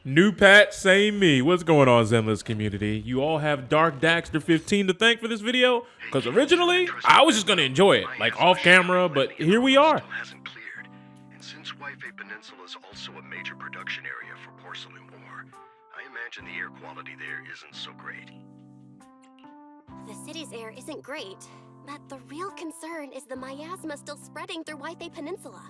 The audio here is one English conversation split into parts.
New Pat, same me. What's going on, Zenless community? You all have Dark Daxter 15 to thank for this video? Because originally, I was just going to enjoy it, like off camera, but here we are. And since Whitefay Peninsula is also a major production area for porcelain ore, I imagine the air quality there isn't so great. The city's air isn't great, but the real concern is the miasma still spreading through Whitefay Peninsula.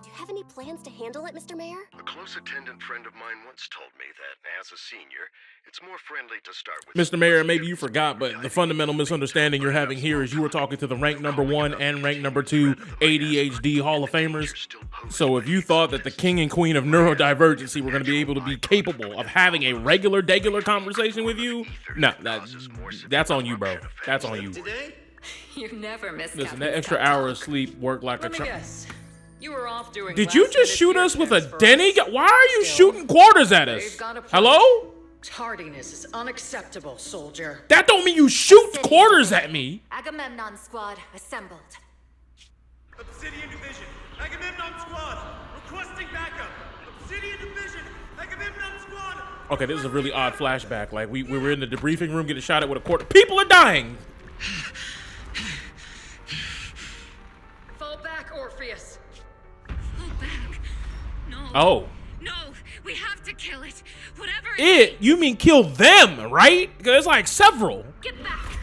Do you have any plans to handle it, Mr. Mayor? A close attendant friend of mine once told me that, as a senior, it's more friendly to start with... Mr. Mayor, maybe you forgot, but the fundamental misunderstanding you're having here is you were talking to the rank number 1 and rank number 2 ADHD Hall of Famers. So if you thought that the king and queen of neurodivergency were going to be able to be capable of having a regular conversation with you, no, that's on you, bro. That's on you. You never miss. Listen, that extra hour of sleep worked like a charm. You were off doing. Did you just shoot us with a Denny? Why are you shooting quarters at us? Hello? Tardiness is unacceptable, soldier. That don't mean you shoot quarters at me. Agamemnon squad assembled. Obsidian Division, Agamemnon squad, requesting backup. Obsidian Division, Agamemnon squad. Okay, this is a really odd flashback. Like we were in the debriefing room getting shot at with a quarter. People are dying. Fall back, Orpheus. Fall back. No. Oh. No, we have to kill it. Whatever It? You mean kill them, right? There's like several. Get back.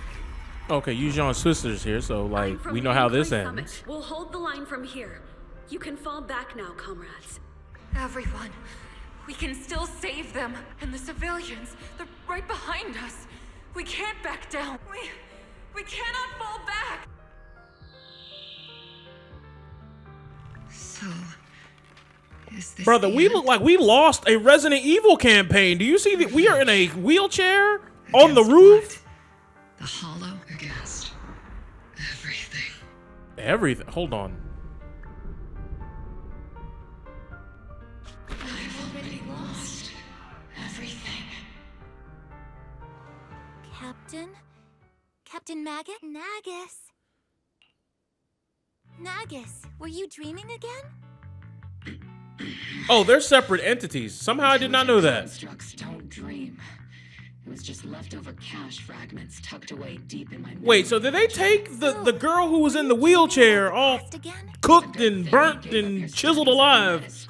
Okay, use your sisters here, so like we know how this ends. We'll hold the line from here. You can fall back now, comrades. Everyone, we can still save them. And the civilians, they're right behind us. We can't back down. We cannot fall back. So, is this Brother, we look like we lost a Resident Evil campaign. Do you see that we are in a wheelchair on the roof? The hollow against everything. Everything. Hold on. I've already lost everything. Captain Maggot? Nagus, were you dreaming again? Oh, they're separate entities. Somehow I did not know that. Constructs don't dream. It was just leftover cash fragments tucked away deep in my memory. Wait, so did they take the girl who was in the wheelchair all cooked and burnt and chiseled alive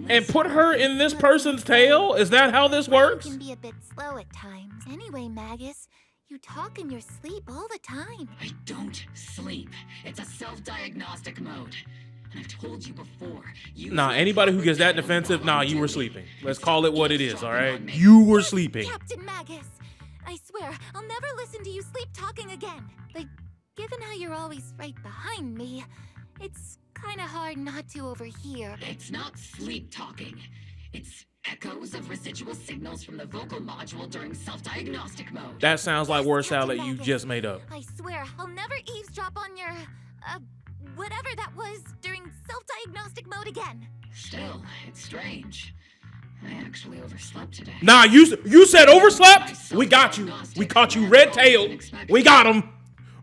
and put her in this person's tail? Is that how this works? Can be a bit slow at times. Anyway, Magus, you talk in your sleep all the time. I don't sleep. It's a self-diagnostic mode. And I've told you before. Nah, anybody who gets that defensive, nah, you were sleeping. Let's call it what it is, all right? You were sleeping. Captain Magus, I swear, I'll never listen to you sleep talking again. But given how you're always right behind me, it's kind of hard not to overhear. It's not sleep talking. It's echoes of residual signals from the vocal module during self-diagnostic mode. That sounds like word salad you just made up. I swear, I'll never eavesdrop on your, whatever that was during self-diagnostic mode again. Still, it's strange. I actually overslept today. Nah, you said overslept? We got you. We caught you red-tailed. We got him.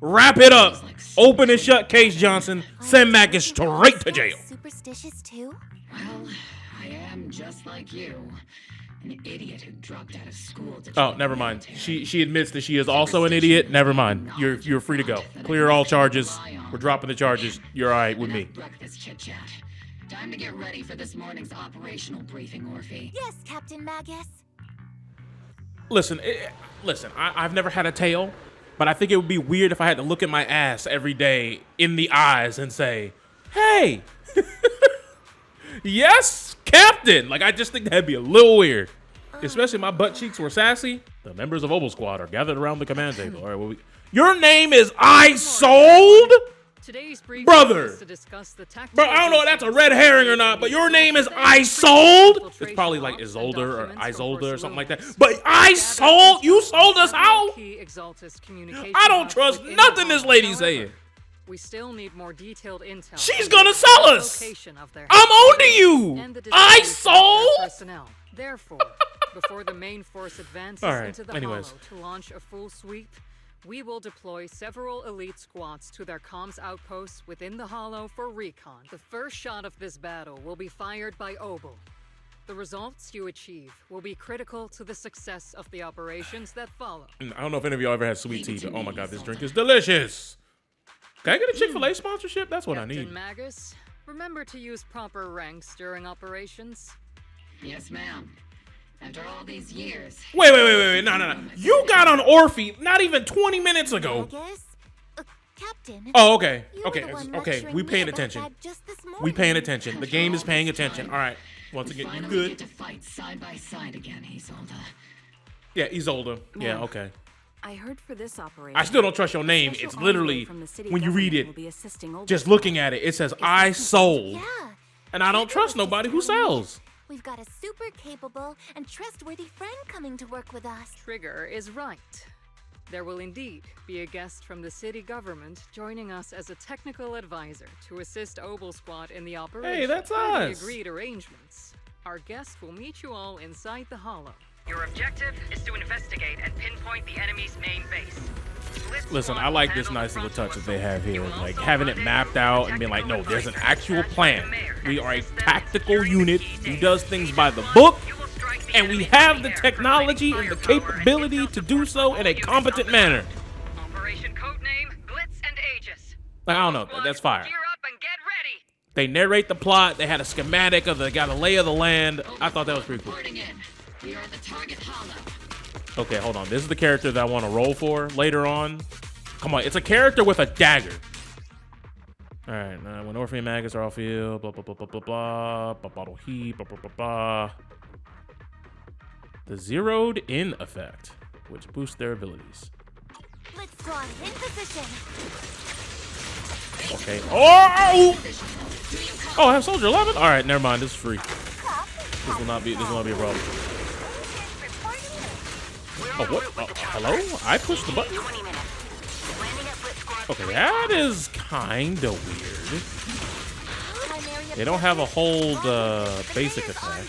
Wrap it up. Open and shut case, Johnson. Send Magus straight to jail. Superstitious too? Well, I am just like you. An idiot who dropped out of school to Oh, never mind. She admits that she is also an idiot. Never mind. You're free to go. Clear all charges. We're dropping the charges. You're all right with me. Breakfast chit-chat. Time to get ready for this morning's operational briefing, Orphe. Yes, Captain Magus. Listen, I've never had a tail, but I think it would be weird if I had to look at my ass every day in the eyes and say, hey, yes, Captain. Like, I just think that'd be a little weird. Especially if my butt cheeks were sassy. The members of OBOL Squad are gathered around the command table. All right, your name is I Sold? Today's briefing Brother. is to discuss the Bro, I don't know if that's a red herring or not, but your name is I Sold? It's probably like Isolde or Isolde or something like that. But I sold? You sold us out? I don't trust nothing this lady's saying. We still need more detailed intel. She's gonna sell us. I'm on to you. I sold. Therefore, before the main force advances into the hollow to launch a full sweep, we will deploy several elite squads to their comms outposts within the hollow for recon. The first shot of this battle will be fired by OBOL. The results you achieve will be critical to the success of the operations that follow. I don't know if any of y'all ever had sweet tea, but oh my god, this drink is delicious. Can I get a Chick-fil-A sponsorship? That's what I need. Captain Magus, remember to use proper ranks during operations. Yes, ma'am. After all these years. Wait. No. You got on Orphe not even 20 minutes ago. Magus? Captain. Oh, okay. You were the one lecturing We me paying about attention. that just this We morning. paying attention. The game is paying attention. All right. Once again, you Finally good? get to fight side by side again, Isolde. Yeah, Isolde. Yeah, Ma'am. okay. I heard for this operation. I still don't trust your name. special It's literally, envoy from the city when you read government it, will be assisting OBOL just Squad. looking at it, it says, I sold. Yeah. And I don't trust nobody who sells. We've got a super capable and trustworthy friend coming to work with us. Trigger is right. There will indeed be a guest from the city government joining us as a technical advisor to assist OBOL Squad in the operation. Hey, that's per the us. agreed arrangements. Our guest will meet you all inside the hollow. Your objective is to investigate and pinpoint the enemy's main base. Listen, I like this nice little touch that they have here. Like having it mapped out and being like, no, there's an actual plan. We are a tactical unit who does things by the book. And we have the technology and the capability to do so in a competent manner. Operation codename Glitz and Aegis. Like, I don't know. That's fire. Gear up and get ready. They narrate the plot. They had a schematic of the got a lay of the land. I thought that was pretty cool. Reporting in. We are the target hollow. Okay, hold on. This is the character that I want to roll for later on. Come on, it's a character with a dagger. All right, when Orphe and Magus are off field, blah blah blah blah blah blah, bottle heat, blah blah blah blah. The zeroed in effect, which boosts their abilities. Blitz squad in position. Okay. Oh! Oh, I have Soldier 11. All right, never mind. This is free. This will not be a problem. Oh, what? Hello? I pushed the button. Okay, that is kind of weird. They don't have a hold basic attack,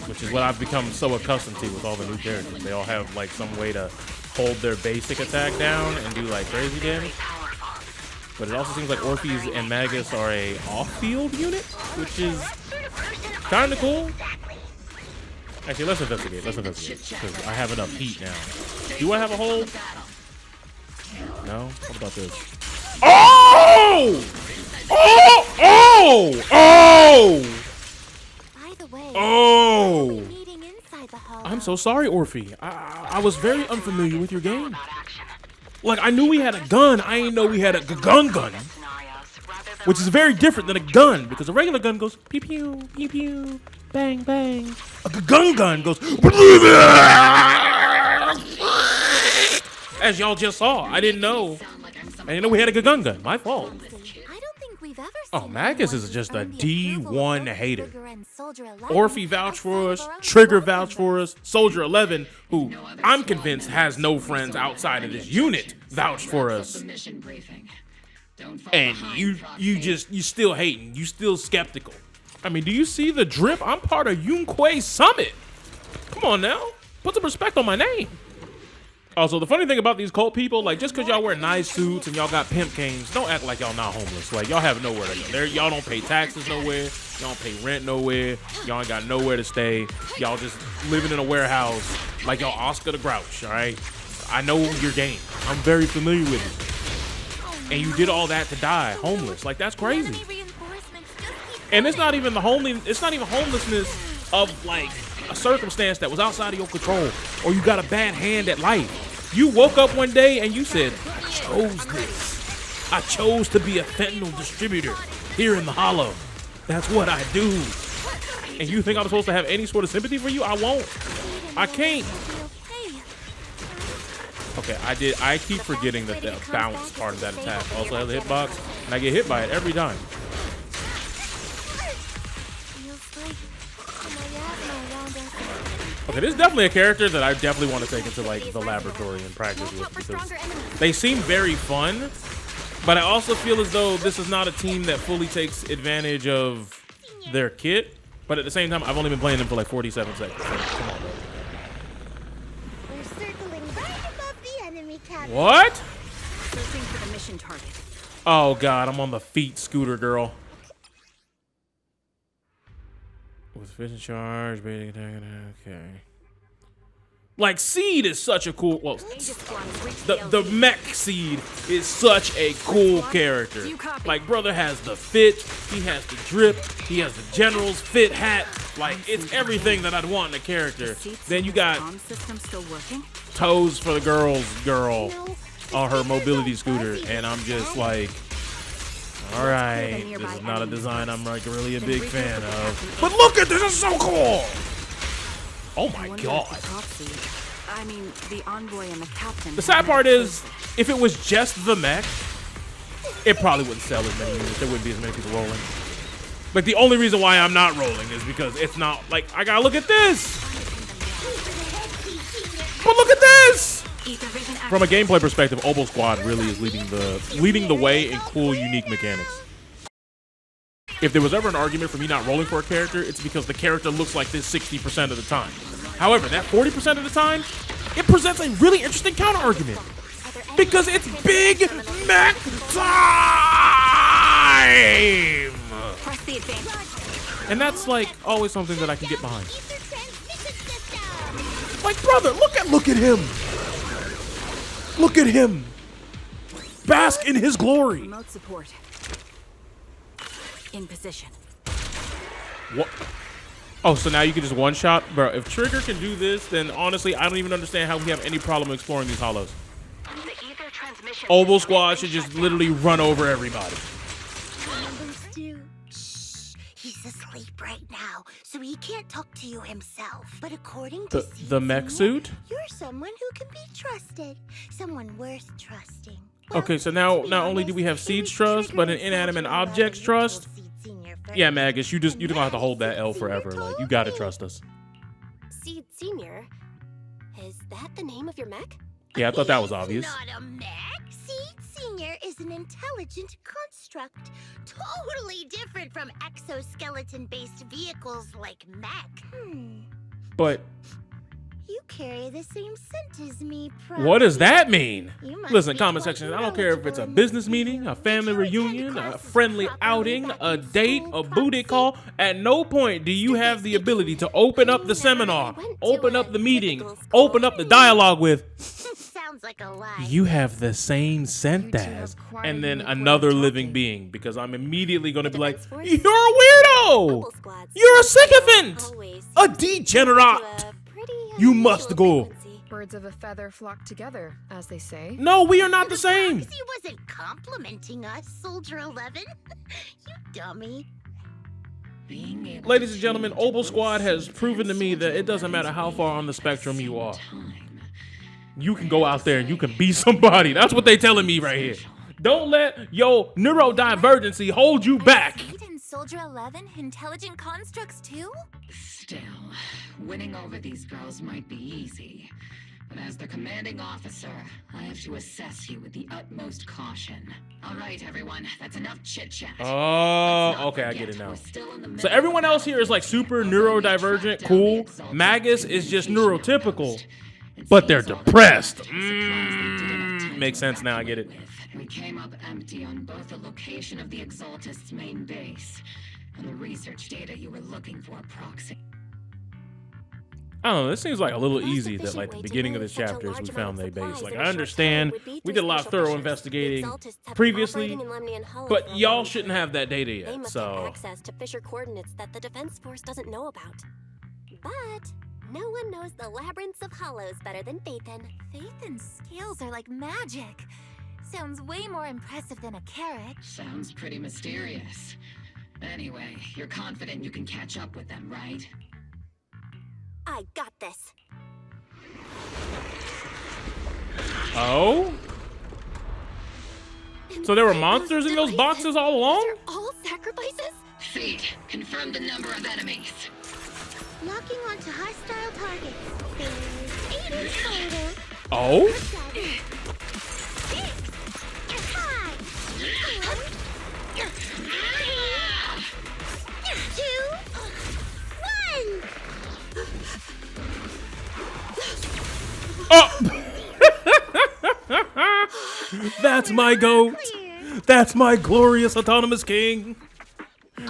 which is what I've become so accustomed to with all the new characters. They all have like some way to hold their basic attack down and do like crazy damage. But it also seems like Orpheus and Magus are a off-field unit, which is kind of cool. Actually, let's investigate. Because I have enough heat now. Do I have a hold? No? What about this? Oh! Oh! Oh! Oh! By the way, Oh! we'll be meeting inside the hall. I'm so sorry, Orphe. I was very unfamiliar with your game. Like, I knew we had a gun. I didn't know we had a gun, which is very different than a gun, because a regular gun goes pew pew pew pew, bang bang. A gun goes as y'all just saw. I didn't know we had a gun. My fault. I don't think we've ever Oh, seen Magus anyone is just a earn the approval of D1 both hater. Trigger and Soldier 11 Orphe vouched for us, outside of our own Trigger squad vouched for members. us, Soldier 11, who I'm convinced has no friends outside of this unit, vouched for us. Mission briefing. Don't fall And behind, you still hating, you still skeptical. I mean, do you see the drip? I'm part of Yunquay Summit. Come on now, put some respect on my name. Also, the funny thing about these cult people, like, just because y'all wear nice suits and y'all got pimp canes, don't act like y'all not homeless. Like, y'all have nowhere to go. Y'all don't pay taxes nowhere. Y'all don't pay rent nowhere. Y'all ain't got nowhere to stay. Y'all just living in a warehouse like y'all Oscar the Grouch, all right? I know your game. I'm very familiar with it. And you did all that to die homeless. Like, that's crazy. Enemy reinforcements just keep And it's coming. not even it's not even homelessness of like a circumstance that was outside of your control, or you got a bad hand at life. You woke up one day and you said, I chose this. I chose to be a fentanyl distributor here in the Hollow. That's what I do. And you think I'm supposed to have any sort of sympathy for you? I won't. I can't. Okay, I keep forgetting that the bounce part of that attack also has a hitbox, and I get hit by it every time. Okay, this is definitely a character that I definitely want to take into like the laboratory and practice with, because they seem very fun, but I also feel as though this is not a team that fully takes advantage of their kit. But at the same time, I've only been playing them for like 47 seconds. So, come on, bro. We're circling right above the enemy cabin. What? Searching for the mission target. Oh God, I'm on the feet, Scooter Girl. With fish in charge, baiting attack. Okay. Like Seed is such a cool. Well, the mech Seed is such a cool character. Like brother has the fit, he has the drip, he has the general's fit hat. Like it's everything that I'd want in a character. Then you got toes for the girl on her mobility scooter, and I'm just like, all right, this is not a design I'm like really a big fan of. But look at this, is so cool. Oh my god. I mean, the envoy and the captain. The sad part is, if it was just the mech, it probably wouldn't sell as many units. There wouldn't be as many people rolling. Like the only reason why I'm not rolling is because it's not like I gotta look at this. But look at this. From a gameplay perspective, OBOL Squad really is leading the way in cool, unique mechanics. If there was ever an argument for me not rolling for a character, it's because the character looks like this 60% of the time. However, that 40% of the time, it presents a really interesting counter-argument. Because it's big mech time! And that's like always something that I can get behind. Like, brother, look at him! Look at him! Bask in his glory! Remote support. In position. What? Oh, so now you can just one-shot? Bro, if Trigger can do this, then honestly, I don't even understand how we have any problem exploring these hollows. OBOL Squad should just literally run over everybody. Shh. He's asleep right now, so he can't talk to you himself. But according to the mech suit? You're someone who can be trusted. Someone worth trusting. Okay, so now not only do we have Siege Trust, but an Inanimate Objects Trust. Yeah, Magus, you're gonna have to hold that L forever. Like, you gotta trust us. Seed Senior? Is that the name of your mech? Yeah, I thought that was obvious. Not a mech. Seed Senior is an intelligent construct. Totally different from exoskeleton-based vehicles like mech. But you carry the same scent as me, what does that mean? Listen, comment section, I don't care if it's a business meeting, a family reunion, a friendly outing, a date, a booty call. At no point do you have the ability to open up the seminar, open up the meeting, open up the dialogue with, sounds like a lie. You have the same scent as, and then another living being, because I'm immediately going to be like, you're a weirdo! You're a sycophant! A degenerate! You must go. Birds of a feather flock together, as they say. No, we are not the same. He wasn't complimenting us, Soldier 11. You dummy. Ladies and gentlemen, OBOL Squad has proven to me that it doesn't matter how far on the spectrum you are. You can go out there and you can be somebody. That's what they telling me right here. Don't let your neurodivergency hold you back. Soldier 11, intelligent constructs too? Still, winning over these girls might be easy. But as the commanding officer, I have to assess you with the utmost caution. All right, everyone, that's enough chit-chat. Oh, okay, I get it now. So everyone else here is like super neurodivergent, cool. Magus is just neurotypical, but they're depressed. Makes sense now, I get it. We came up empty on both the location of the Exaltist's main base and the research data you were looking for proxy. I don't know, this seems like a little easy that like the beginning of this chapter is we found their base. Like I understand we did a lot of thorough investigating previously, but y'all shouldn't have that data yet, They must so. have access to Fisher coordinates that the Defense Force doesn't know about. But no one knows the labyrinths of hollows better than Phaethon. Phaethon's scales are like magic. Sounds way more impressive than a carrot. Sounds pretty mysterious. Anyway, you're confident you can catch up with them, right? I got this. Oh? So there were monsters in those boxes all along? All sacrifices? Feet, confirm the number of enemies. Locking onto hostile targets. There's 8 in total. Oh? 2, 1. Oh! That's my goat. That's my glorious autonomous king.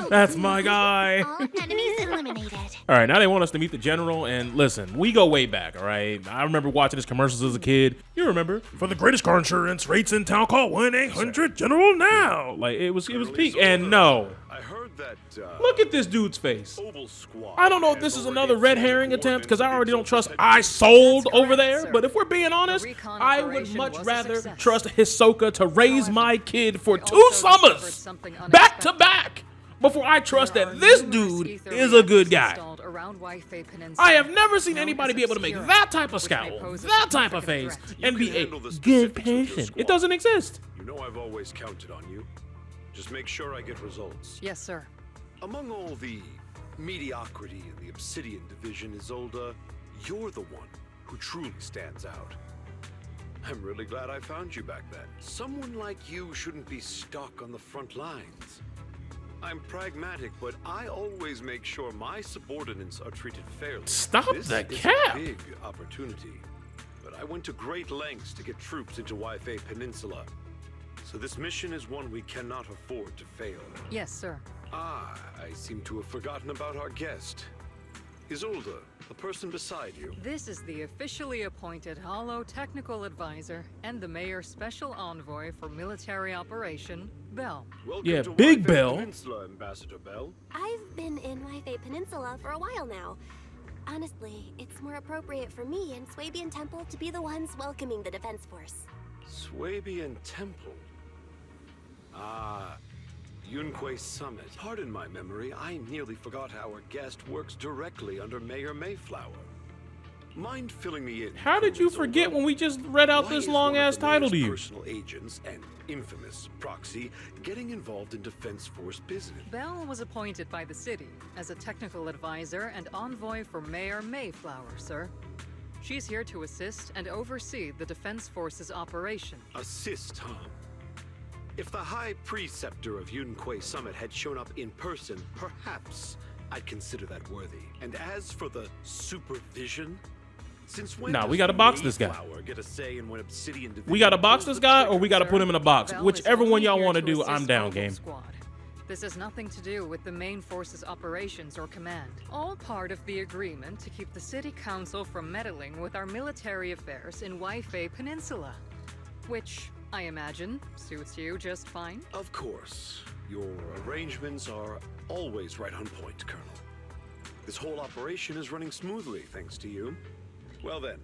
That's my guy. All enemies eliminated. All right, now they want us to meet the general, and listen, we go way back, all right? I remember watching his commercials as a kid. You remember? For the greatest car insurance rates in town, call 1-800-GENERAL now. Like, it was peak, and no. I heard that, Look at this dude's face. OBOL Squad I don't know if this is another red herring attempt, because I already don't trust I Sold over there, but if we're being honest, I would much rather trust Hisoka to raise my kid for 2 summers, back to back, before I trust that this dude is a good guy. I have never seen anybody be able to make that type of scowl, that type of face, and be a good patient. It doesn't exist. You know I've always counted on you. Just make sure I get results. Yes, sir. Among all the mediocrity in the Obsidian division, Isolde, you're the one who truly stands out. I'm really glad I found you back then. Someone like you shouldn't be stuck on the front lines. I'm pragmatic, but I always make sure my subordinates are treated fairly. Stop the This cap. is a big opportunity, but I went to great lengths to get troops into Waifei Peninsula. So this mission is one we cannot afford to fail. Yes, sir. Ah, I seem to have forgotten about our guest. Isolde, the person beside you. This is the officially appointed Hollow Technical Advisor and the Mayor's Special Envoy for Military Operation, Bell. Welcome Yeah, to Big Waifei Bell. Peninsula, Ambassador Bell. I've been in Waifei Peninsula for a while now. Honestly, it's more appropriate for me and Swabian Temple to be the ones welcoming the Defense Force. Swabian Temple. Ah, Yunquei Summit. Pardon my memory, I nearly forgot our guest works directly under Mayor Mayflower. Mind filling me in? How did you forget when we just read out this long-ass title to you? Personal agents and infamous proxy getting involved in Defense Force business. Bell was appointed by the city as a technical advisor and envoy for Mayor Mayflower, sir. She's here to assist and oversee the Defense Force's operation. Assist, huh? If the High Preceptor of Yunquei Summit had shown up in person, perhaps I'd consider that worthy. And as for the supervision, since when Nah, we does gotta box this guy. Mayflower get a say in when Obsidian We gotta box this guy, or we gotta Sir, put him in a box. Bell is Whichever one only y'all here want to to do, assist I'm down, OBOL game. Squad. This has nothing to do with the main force's operations or command. All part of the agreement to keep the city council from meddling with our military affairs in Waifei Peninsula. Which, I imagine, suits you just fine. Of course. Your arrangements are always right on point, Colonel. This whole operation is running smoothly, thanks to you. Well then,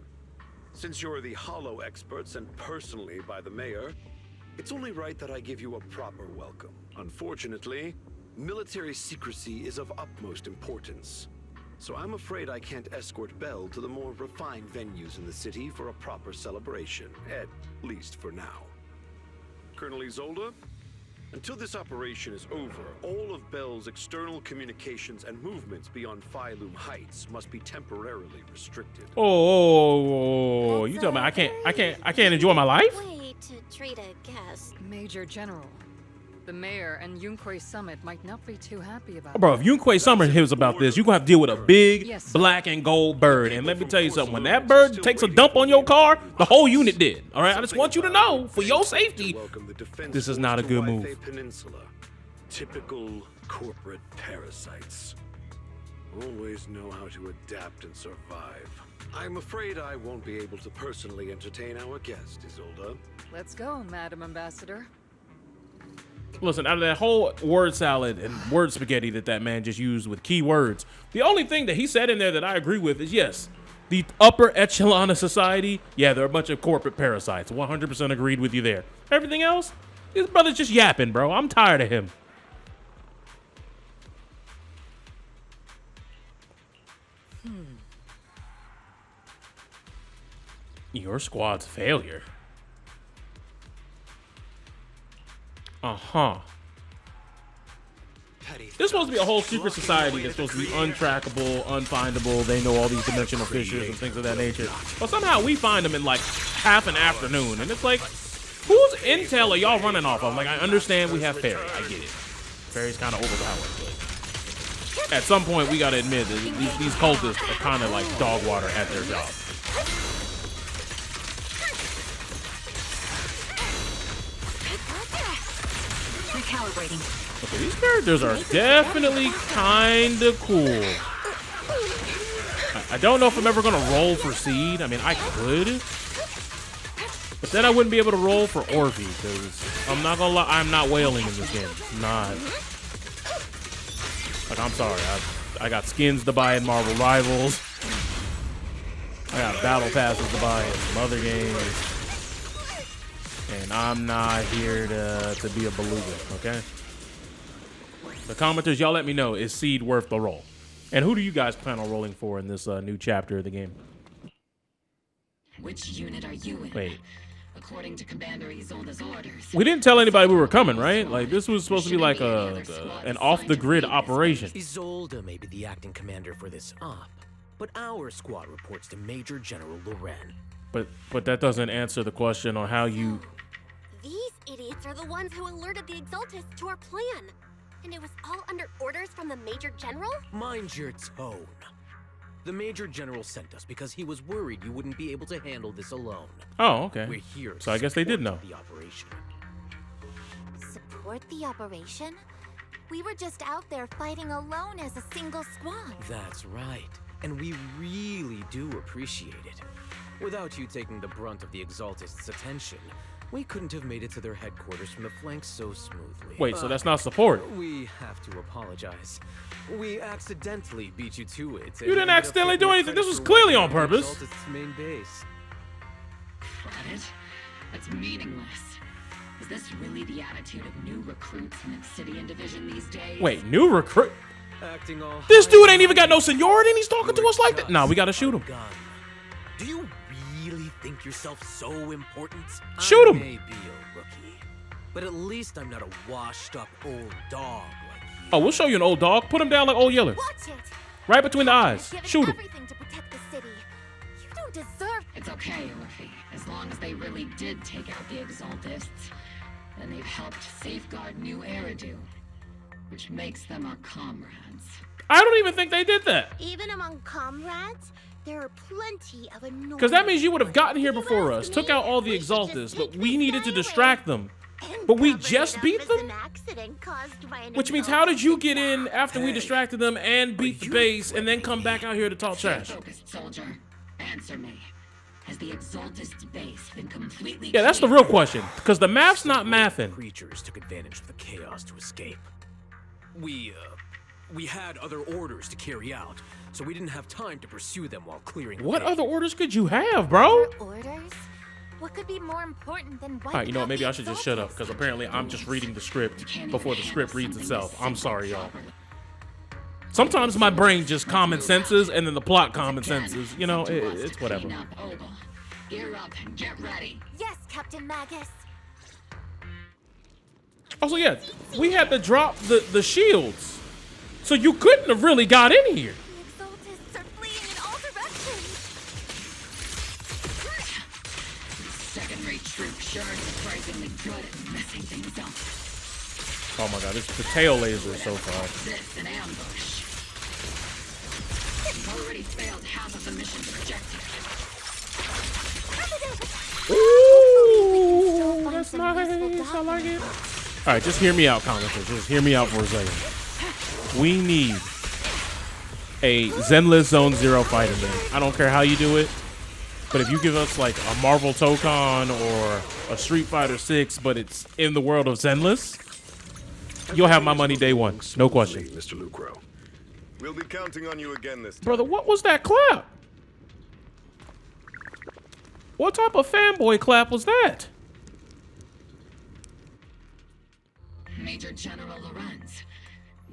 since you're the Hollow experts and personally by the Mayor, it's only right that I give you a proper welcome. Unfortunately, military secrecy is of utmost importance. So I'm afraid I can't escort Bell to the more refined venues in the city for a proper celebration, at least for now. Colonel Isolde, until this operation is over, all of Bell's external communications and movements beyond Phylum Heights must be temporarily restricted. Oh, you talking about I can't enjoy my life? Way to treat a guest. Major General, the Mayor and Yunquei Summit might not be too happy about Bro, if Yunquei Summer hears about this, you're gonna have to deal with a big Yes, sir. black and gold bird. And let me tell you something, when that bird takes a dump on your car, the whole unit did. All right, I just want you to know, for your safety, this is not a good move. Peninsula. Typical corporate parasites. Always know how to adapt and survive. I'm afraid I won't be able to personally entertain our guest, Isolde. Let's go, Madam Ambassador. Listen, out of that whole word salad and word spaghetti that man just used with key words, the only thing that he said in there that I agree with is, yes, the upper echelon of society, yeah, they're a bunch of corporate parasites. 100% agreed with you there. Everything else, this brother's just yapping, bro. I'm tired of him. Your squad's failure. Uh-huh. This is supposed to be a whole secret society that's supposed to be untrackable, unfindable. They know all these dimensional fissures and things of that nature. But somehow we find them in like half an afternoon. And it's like, whose intel are y'all running off of? Like, I understand we have Fairy. I get it. Fairy's kind of overpowered. But at some point, we got to admit that these cultists are kind of like dog water at their job. Recalibrating. Okay, these characters are definitely kind of cool. I don't know if I'm ever gonna roll for Seed. I mean, I could, but then I wouldn't be able to roll for Orphe because I'm not gonna lie, I'm not whaling in this game. Not. Like, I'm sorry. I got skins to buy in Marvel Rivals. I got battle passes to buy in some other games. And I'm not here to be a beluga, okay? The commenters, y'all let me know, is Seed worth the roll? And who do you guys plan on rolling for in this new chapter of the game? Which unit are you in? Wait. According to Commander Isolde's orders. We didn't tell anybody we were coming, right? Like, this was supposed to be like an off-the-grid operation. Isolde may be the acting commander for this op, but our squad reports to Major General Loren. But that doesn't answer the question on how you... These idiots are the ones who alerted the Exaltists to our plan. And it was all under orders from the Major General? Mind your tone. The Major General sent us because he was worried you wouldn't be able to handle this alone. Oh, okay. We're here so I guess they did know. The operation. Support the operation? We were just out there fighting alone as a single squad. That's right. And we really do appreciate it. Without you taking the brunt of the Exaltists' attention, we couldn't have made it to their headquarters from the flanks so smoothly. Wait, so that's not support? We have to apologize. We accidentally beat you to it. You didn't accidentally do anything. This was clearly on purpose. Exaltists' main base. Credit? That's meaningless. Is this really the attitude of new recruits in Obsidian Division these days? Wait, new recruit? Acting all this dude ain't even got no seniority and he's talking to us like that? Nah, we gotta shoot him. Do you really think yourself so important? Shoot him! I may be a rookie, but at least I'm not a washed-up old dog like you. Oh, we'll show you an old dog. Put him down like Old Yeller. Watch it! Right between the eyes. Shoot him. Everything to protect the city. You don't deserve... It's okay, Orphe. As long as they really did take out the Exaltists, then they've helped safeguard New Eridu, which makes them our comrades. I don't even think they did that. Even among comrades, there are plenty of annoying... Because that means you would have gotten here before us, took out all the Exaltists, but we needed to distract them. But we just beat them? Which means how did you get in after we distracted them and beat the base and then come back out here to talk trash? Focused soldier, answer me. Has the Exaltist base been completely... Yeah, that's the real question. Because the math's not mathing. Creatures took advantage of the chaos to escape. We had other orders to carry out, so we didn't have time to pursue them while clearing. What other orders could you have, bro? Orders? What could be more important than wiping Alright, you know what? out Maybe the I should just shut up because apparently I'm just reading the script before the script reads itself. I'm sorry, y'all. Sometimes my brain just common senses and then the plot common senses. You know, it's whatever. Gear up and get ready. Yes, Captain Magus. Also, yeah, we had to drop the shields. So you couldn't have really got in here. The Exaltists are fleeing in all directions. Second-rate troop sure is surprisingly good at messing things up. Oh my god, the tail laser so far. This an ambush. You've already failed half of the mission's objective. Ooh, that's nice. I like it. All right, just hear me out, commenters. Just hear me out for a second. We need a Zenless Zone Zero fighting game. I don't care how you do it, but if you give us like a Marvel Tokon or a Street Fighter 6, but it's in the world of Zenless, you'll have my money day one. No question. Mr. Lucro. We'll be counting on you again this time. Brother, what was that clap? What type of fanboy clap was that? Major General Lorenz,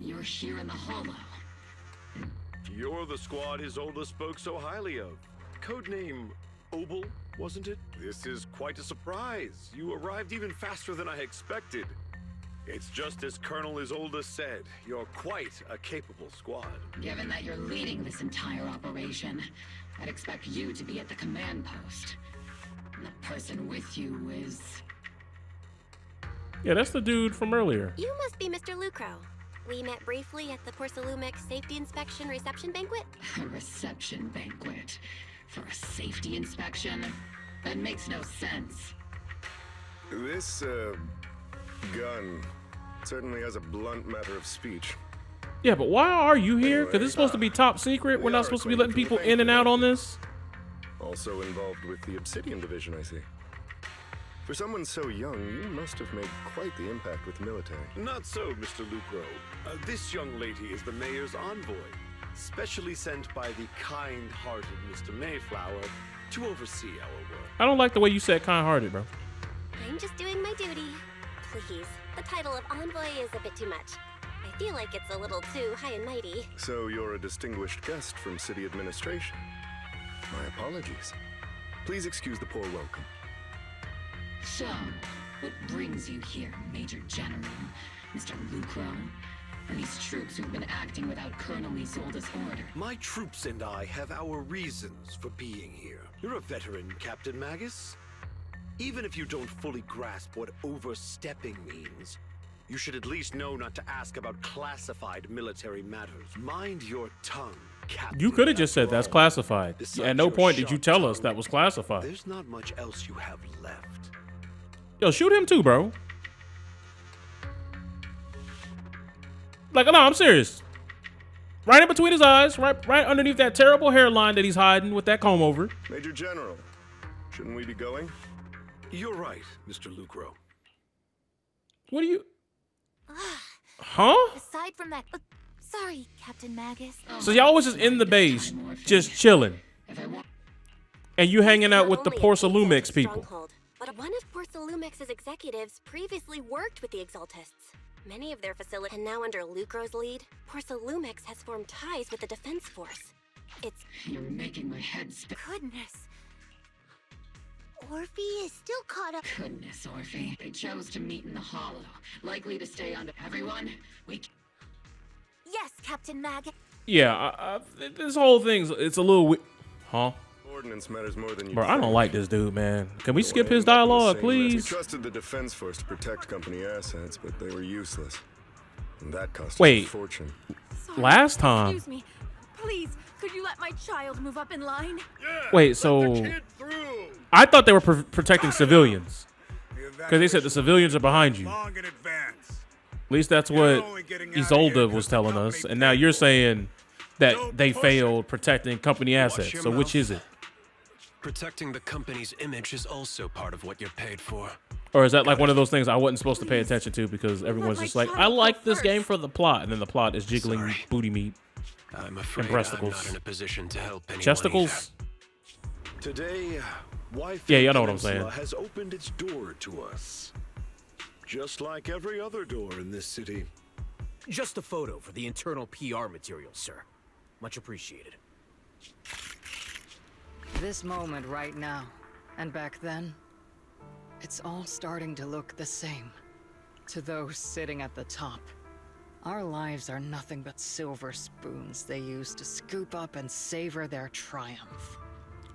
you're here in the Hollow. You're the squad Isolde spoke so highly of. Codename OBOL, wasn't it? This is quite a surprise. You arrived even faster than I expected. It's just as Colonel Isolde said, you're quite a capable squad. Given that you're leading this entire operation, I'd expect you to be at the command post. And the person with you is... Yeah, that's the dude from earlier. You must be Mr. Lucro. We met briefly at the Porcelumix Safety Inspection Reception Banquet. A reception banquet? For a safety inspection? That makes no sense. This, gun certainly has a blunt matter of speech. Yeah, but why are you here? Because it's supposed to be top secret. We're not supposed to be letting people in and out on this. Also involved with the Obsidian division, I see. For someone so young, you must have made quite the impact with the military. Not so, Mr. Lucro. This young lady is the mayor's envoy, specially sent by the kind-hearted Mr. Mayflower to oversee our work. I don't like the way you said kind-hearted, bro. I'm just doing my duty. Please, the title of envoy is a bit too much. I feel like it's a little too high and mighty. So you're a distinguished guest from city administration. My apologies. Please excuse the poor welcome. So, what brings you here, Major General, Mr. Lucro? And these troops who've been acting without Colonel Isolde's order? My troops and I have our reasons for being here. You're a veteran, Captain Magus. Even if you don't fully grasp what overstepping means, you should at least know not to ask about classified military matters. Mind your tongue, Captain. You could have just said that's classified. Besides At no your point did you sharp tell us tongue, that was classified. There's not much else you have left. Yo, shoot him too, bro. Like, no, I'm serious. Right in between his eyes, right underneath that terrible hairline that he's hiding with that comb over. Major General, shouldn't we be going? You're right, Mr. Lucro. What are you... Huh? Aside from that... sorry, Captain Magus. So y'all was just in the base, just chilling. And you hanging out with the Porcelumix people. But one of Porcelumix's executives previously worked with the Exaltists. Many of their facilities, and now under Lucro's lead, Porcelumix has formed ties with the defense force. It's... You're making my head spin. Goodness. Orphe is still caught up. Goodness, Orphe. They chose to meet in the Hollow. Likely to stay under everyone. Yes, Captain Magus. Yeah, this whole thing's... It's a little... Huh? Ordnance matters more than you Bro, I don't think. like this dude, man. Can we skip his dialogue, We please? trusted the defense force to protect company assets, but they were useless. And that cost us Wait. a fortune. Sorry, Last time... Excuse me. Please, could you let my child move up in line? Wait, so... I thought they were protecting civilians. Because they said the civilians are behind you. At least that's what Isolde was telling us. And now you're saying that they failed protecting company assets. So which is it? Protecting the company's image is also part of what you're paid for. Or is that like one of those things I wasn't supposed to pay attention to because everyone's just like, I like this game for the plot. And then the plot is jiggling booty meat I'm afraid and breasticles. I'm not in a position to help anyone Chesticles? Today, Yeah, you know what I'm saying. has opened its door to us. Just like every other door in this city. Just a photo for the internal PR material, sir. Much appreciated. This moment right now, and back then, it's all starting to look the same. To those sitting at the top, our lives are nothing but silver spoons they use to scoop up and savor their triumph.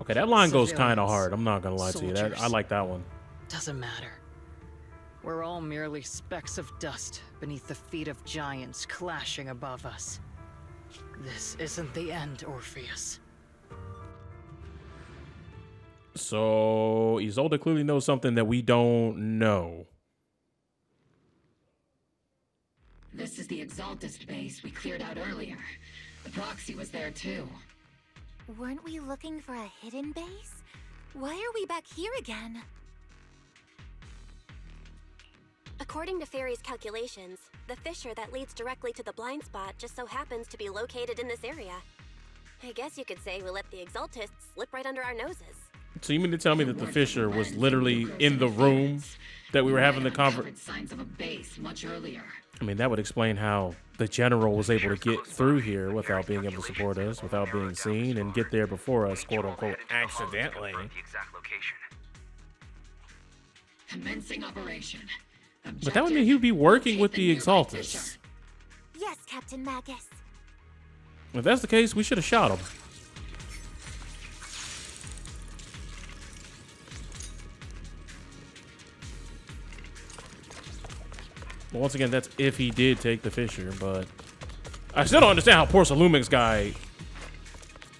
Okay, that line goes Civilians, kind of hard. I'm not going to lie to you. I soldiers. like that one. Doesn't matter. We're all merely specks of dust beneath the feet of giants clashing above us. This isn't the end, Orpheus. So Isolde clearly knows something that we don't know. This is the Exaltist base we cleared out earlier. The proxy was there too. Weren't we looking for a hidden base? Why are we back here again? According to Fairy's calculations, the fissure that leads directly to the blind spot just so happens to be located in this area. I guess you could say we let the Exaltists slip right under our noses. So you mean to tell me that the fissure was literally in the room that we were having the conversation? Signs of a base much earlier. I mean, that would explain how the general was able to get through here without being able to support us, without being seen, and get there before us, quote unquote, accidentally. Commencing operation. But that would mean he would be working with the Exaltists. Yes, Captain Magus. If that's the case, we should have shot him. Well, once again, that's if he did take the fissure, but I still don't understand how Porcelumix guy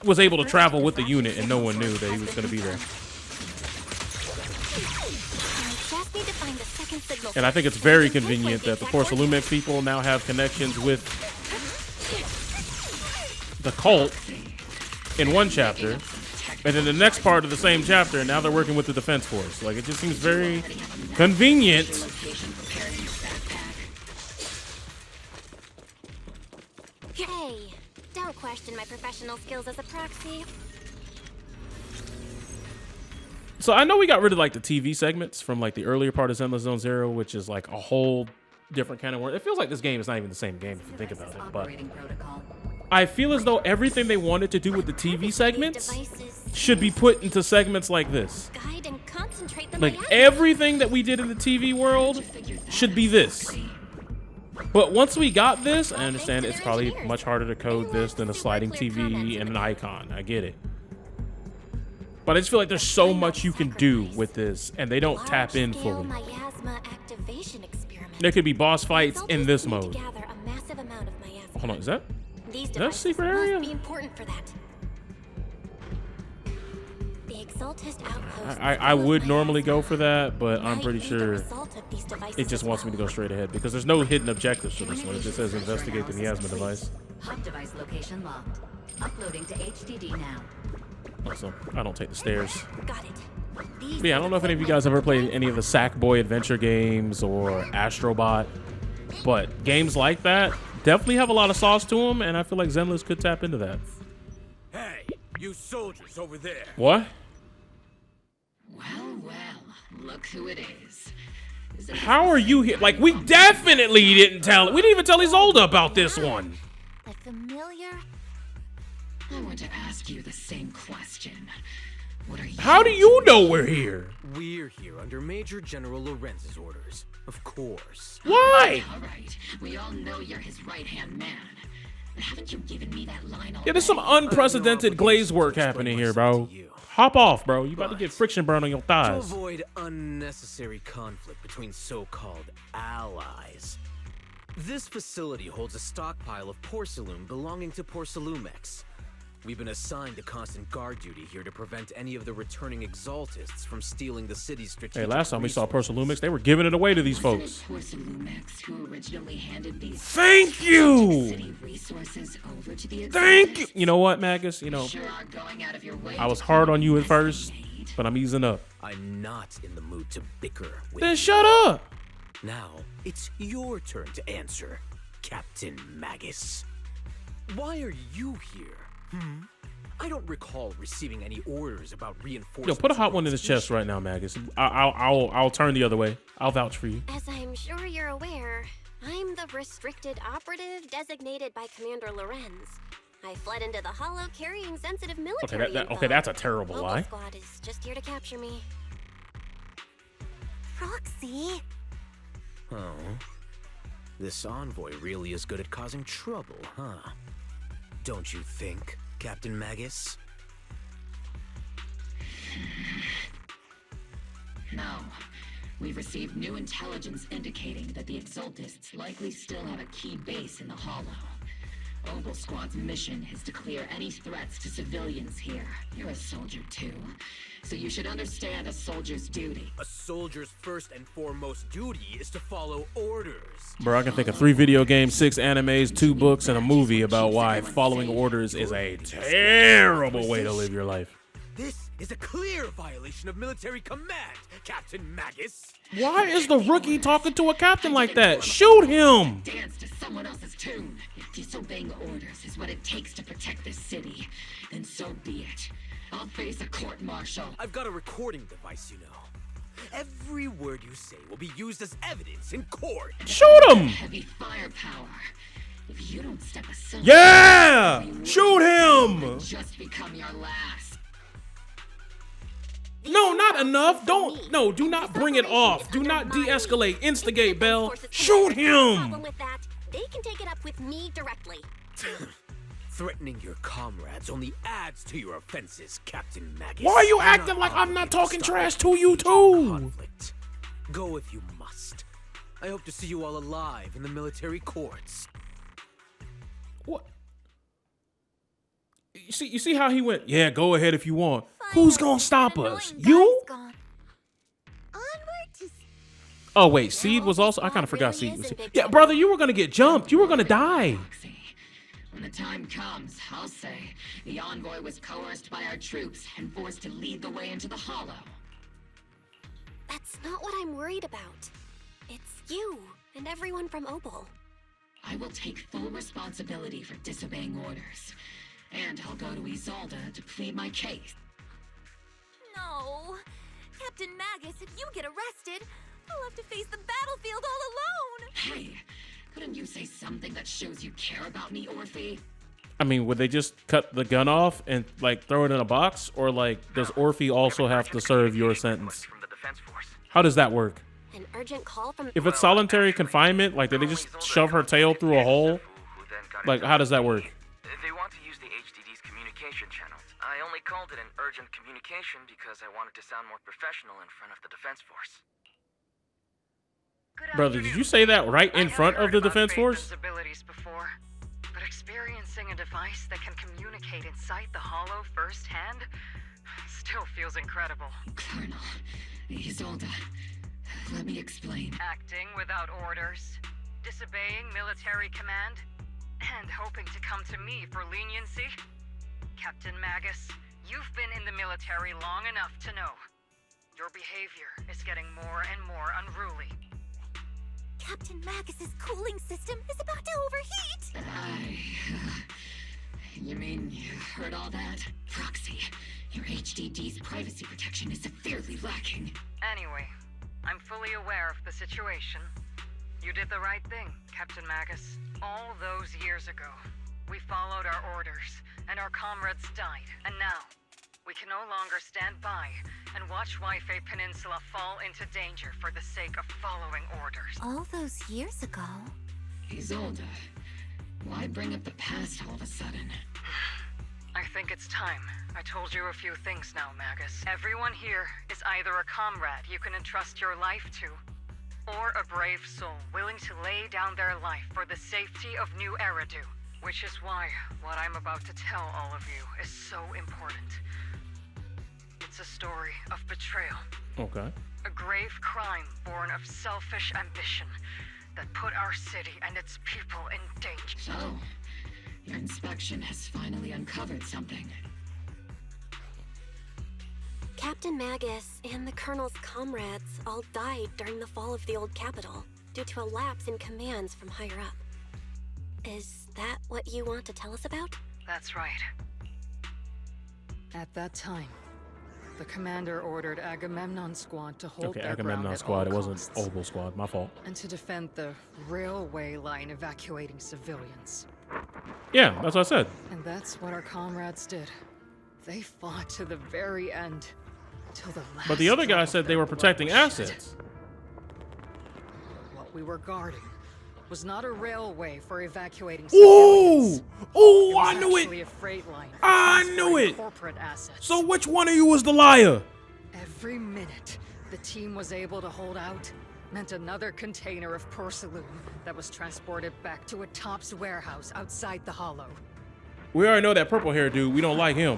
was able to travel with the unit and no one knew that he was going to be there. And I think it's very convenient that the Porcelumix people now have connections with the cult in one chapter, and then the next part of the same chapter, and now they're working with the defense force. Like, it just seems very convenient. Hey, don't question my professional skills as a proxy. So I know we got rid of like the TV segments from like the earlier part of Zenless Zone Zero, which is like a whole different kind of work. It feels like this game is not even the same game if you think about it, but I feel as though everything they wanted to do with the TV segments should be put into segments like this. Like everything that we did in the TV world should be this. But once we got this, I understand it's probably much harder to code this than a sliding TV and an icon. I get it. But I just feel like there's so much you can do with this, and they don't tap in fully. There could be boss fights in this mode. Hold on, is that a secret area? I would normally go for that, but I'm pretty sure it just wants me to go straight ahead because there's no hidden objectives for this one. It just says investigate the miasma device. Hub device location locked. Uploading to HDD now. Also, I don't take the stairs. Got it. But yeah, I don't know if any of you guys ever played any of the Sackboy adventure games or Astrobot, but games like that definitely have a lot of sauce to them, and I feel like Zenless could tap into that. Hey, you soldiers over there. What? Well, look who it is. How are you here? Like, we definitely didn't tell. We didn't even tell Isolde about this one. A familiar. I want to ask you the same question. What are you? How do you know we're here? We're here under Major General Lorenz's orders, of course. Why? All right, we all know you're his right-hand man. But haven't you given me that line already? Yeah, there's some unprecedented glaze work happening here, bro. Hop off, bro. You about to get friction burn on your To thighs. avoid unnecessary conflict between so-called allies, this facility holds a stockpile of porcelain belonging to Porcelumex. We've been assigned to constant guard duty here to prevent any of the returning exaltists from stealing the city's strategic. Hey, last time we saw Porcelumix, they were giving it away to these folks. Porcelumex who originally handed these Thank you. city resources over to the Thank you. You know what, Magus? You know, sure are going out of your way I was hard on you at first, but I'm easing up. I'm not in the mood to bicker with Then you. shut up. Now, it's your turn to answer, Captain Magus. Why are you here? I don't recall receiving any orders about reinforcements. Yo, put a hot one in his chest right now, Magus. I'll turn the other way. I'll vouch for you. As I'm sure you're aware, I'm the restricted operative designated by Commander Lorenz. I fled into the Hollow carrying sensitive military info. Okay, that's a terrible OBOL lie. Squad is just here to capture me. Proxy? Oh, this envoy really is good at causing trouble, huh? Don't you think, Captain Magus? No. We've received new intelligence indicating that the Exaltists likely still have a key base in the Hollow. OBOL Squad's mission is to clear any threats to civilians here. You're a soldier too, so you should understand a soldier's duty. A soldier's first and foremost duty is to follow orders. Bro, I can think of 3 video games, 6 animes, 2 books, and a movie about why following orders is a terrible way to live your life. This is a clear violation of military command, Captain Magus. Why is the rookie talking to a captain like that? Shoot him! Dance to someone else's tune. If disobeying orders is what it takes to protect this city, then so be it. I'll face a court-martial. I've got a recording device, you know. Every word you say will be used as evidence in court. Shoot him! Heavy firepower. If you don't step aside, Yeah! Shoot him! just become your last. No, not enough. Do not bring it off. Do not de-escalate. Instigate, Bell. Shoot him! Problem with that, they can take it up with me directly. Threatening your comrades only adds to your offenses, Captain Magus. Why are you acting like I'm not talking trash to you too? Conflict. Go if you must. I hope to see you all alive in the military courts. What? You see how he went? Yeah, go ahead if you want. Who's gonna stop us? You? Oh wait, Seed was also. I kind of forgot Seed was. Yeah, brother, you were gonna get jumped. You were gonna die. When the time comes, I'll say the envoy was coerced by our troops and forced to lead the way into the Hollow. That's not what I'm worried about. It's you and everyone from OBOL. I will take full responsibility for disobeying orders. And I'll go to Isolde to plead my case. No. Captain Magus, if you get arrested, I'll have to face the battlefield all alone. Hey, couldn't you say something that shows you care about me, Orphe? I mean, would they just cut the gun off and like throw it in a box, or like does Orphe also have to serve your sentence? How does that work? An urgent call from... If it's solitary confinement, like did they just shove her tail through a hole? Like how does that work? They want to use the HDD's communication channels. I only called it an urgent communication because I wanted to sound more professional in front of the Defense Force. Brother, did you say that right in front of the Defense Force? Before, but experiencing a device that can communicate inside the Hollow firsthand still feels incredible. Colonel, Isolde, let me explain. Acting without orders, disobeying military command, and hoping to come to me for leniency? Captain Magus, you've been in the military long enough to know. Your behavior is getting more and more unruly. Captain Magus's cooling system is about to overheat! You mean you heard all that? Proxy, your HDD's privacy protection is severely lacking. Anyway, I'm fully aware of the situation. You did the right thing, Captain Magus. All those years ago, we followed our orders, and our comrades died. And now, we can no longer stand by and watch Wi-Fi Peninsula fall into danger for the sake of following orders. All those years ago? Isolde, why bring up the past all of a sudden? I think it's time. I told you a few things now, Magus. Everyone here is either a comrade you can entrust your life to, or a brave soul willing to lay down their life for the safety of New Eridu. Which is why what I'm about to tell all of you is so important. It's a story of betrayal. Okay. A grave crime born of selfish ambition that put our city and its people in danger. So, your inspection has finally uncovered something. Captain Magus and the Colonel's comrades all died during the fall of the old capital due to a lapse in commands from higher up. Is that what you want to tell us about? That's right. At that time, the commander ordered Agamemnon Squad to hold their Agamemnon ground Squad. at all It wasn't costs, OBOL Squad. My fault. and to defend the railway line evacuating civilians. Yeah, that's what I said. And that's what our comrades did. They fought to the very end, till the last. But the other guy drop of said they their were blood protecting was shed. assets. What we were guarding was not a railway for evacuating Ooh! civilians. Ooh, It was I knew it! actually a freight line for I knew transporting it! Corporate assets. So which one of you was the liar? Every minute the team was able to hold out meant another container of porcelain that was transported back to a Topps warehouse outside the Hollow. We already know that purple hair dude. We don't like him.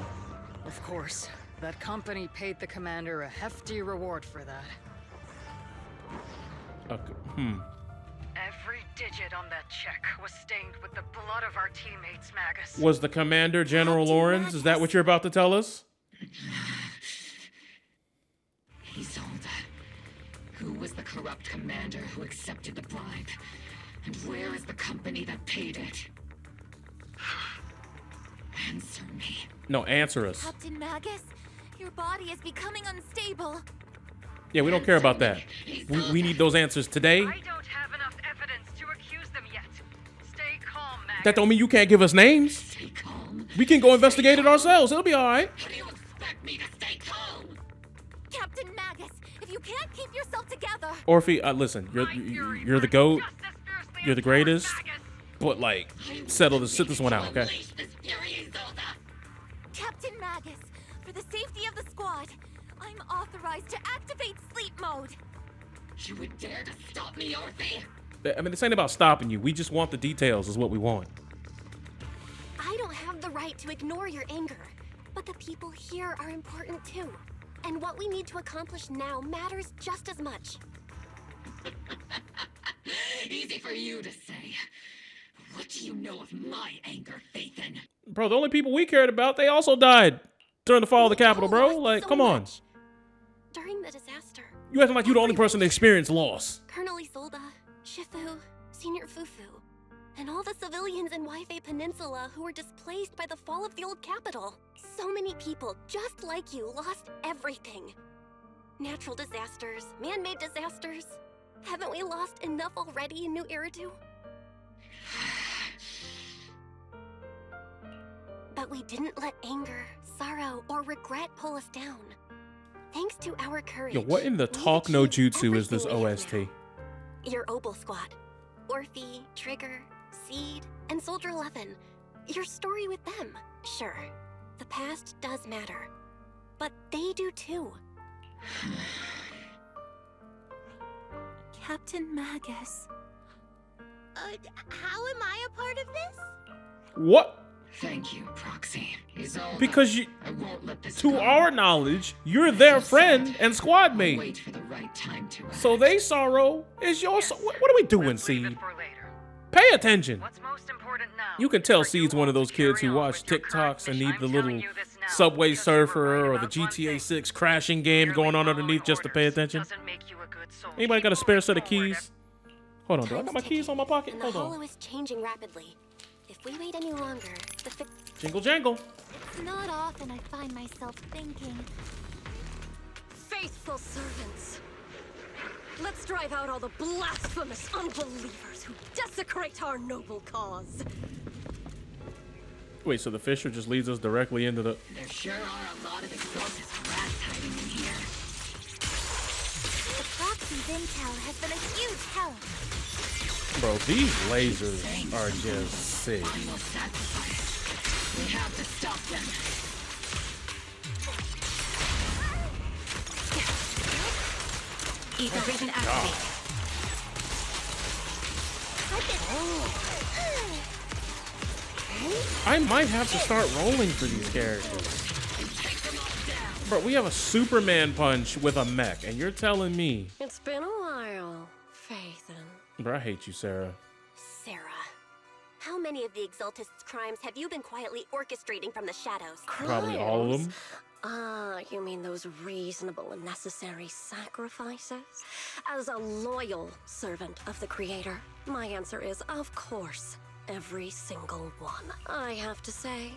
Of course, that company paid the commander a hefty reward for that. Okay. Every digit on that check was stained with the blood of our teammates, Magus. Was the commander General Lawrence? Is that what you're about to tell us? Isolde, who was the corrupt commander who accepted the bribe? And where is the company that paid it? Answer me. No, answer us. Captain Magus, your body is becoming unstable. Yeah, we don't care about that. We need those answers today. I don't have enough evidence to accuse them yet. Stay calm, Magus. That don't mean you can't give us names. Stay calm. We can go investigate it ourselves. It'll be all right. How do you expect me to stay calm? Captain Magus, if you can't keep yourself together... Orphe, listen, you're the GOAT. You're the greatest. But, like, sit this one out, okay? Captain Magus, for the safety of the squad, I'm authorized to activate sleep mode. You would dare to stop me, Orphe? I mean, this ain't about stopping you. We just want the details is what we want. I don't have the right to ignore your anger, but the people here are important too. And what we need to accomplish now matters just as much. Easy for you to say. What do you know of my anger, Phaethon? Bro, the only people we cared about, they also died during the fall of the Capitol, bro. Like, come on. During the disaster, You acting like you're the only person to experience loss. Colonel Isolde, Shifu, Senior Fufu, and all the civilians in Waifei Peninsula who were displaced by the fall of the old capital. So many people, just like you, lost everything. Natural disasters, man-made disasters. Haven't we lost enough already in New Eridu? But we didn't let anger, sorrow, or regret pull us down. Thanks to our courage. Yo, what in the talk no jutsu is this OST? Your OBOL squad. Orphe, Trigger, Seed, and Soldier 11. Your story with them. Sure, the past does matter. But they do too. Captain Magus. How am I a part of this? What? Thank you, Proxy. Isolde, Because you, I won't let this to go. our knowledge, you're their friend and squad I'll mate. wait for the right time to act. So they sorrow is your what are we doing, Seed? Pay attention. What's most important now? You can tell Seed's one of those kids who watch TikToks and need the little Subway Surfer or the GTA 6 crashing game going on underneath just to pay attention. Anybody got a spare set of keys? Hold on, do I got my keys on my pocket? And the Hold hollow on. is changing rapidly. If we wait any longer, the Jingle jangle. It's not often I find myself thinking. Faithful servants. Let's drive out all the blasphemous unbelievers who desecrate our noble cause. Wait, so the Fisher just leads us directly into the... There sure are a lot of explosive rats hiding in here. The Proxy's intel has been a huge help. Bro, these lasers are just sick. Final sacrifice. We have to stop them. Ether vision activated. I might have to start rolling for these characters. Bro, we have a Superman punch with a mech, and you're telling me... It's been a while, Phaethon. Bro, I hate you, Sarah. Sarah. How many of the Exaltists' crimes have you been quietly orchestrating from the shadows? Probably all of them. Ah, you mean those reasonable and necessary sacrifices? As a loyal servant of the Creator, my answer is, of course, every single one. I have to say,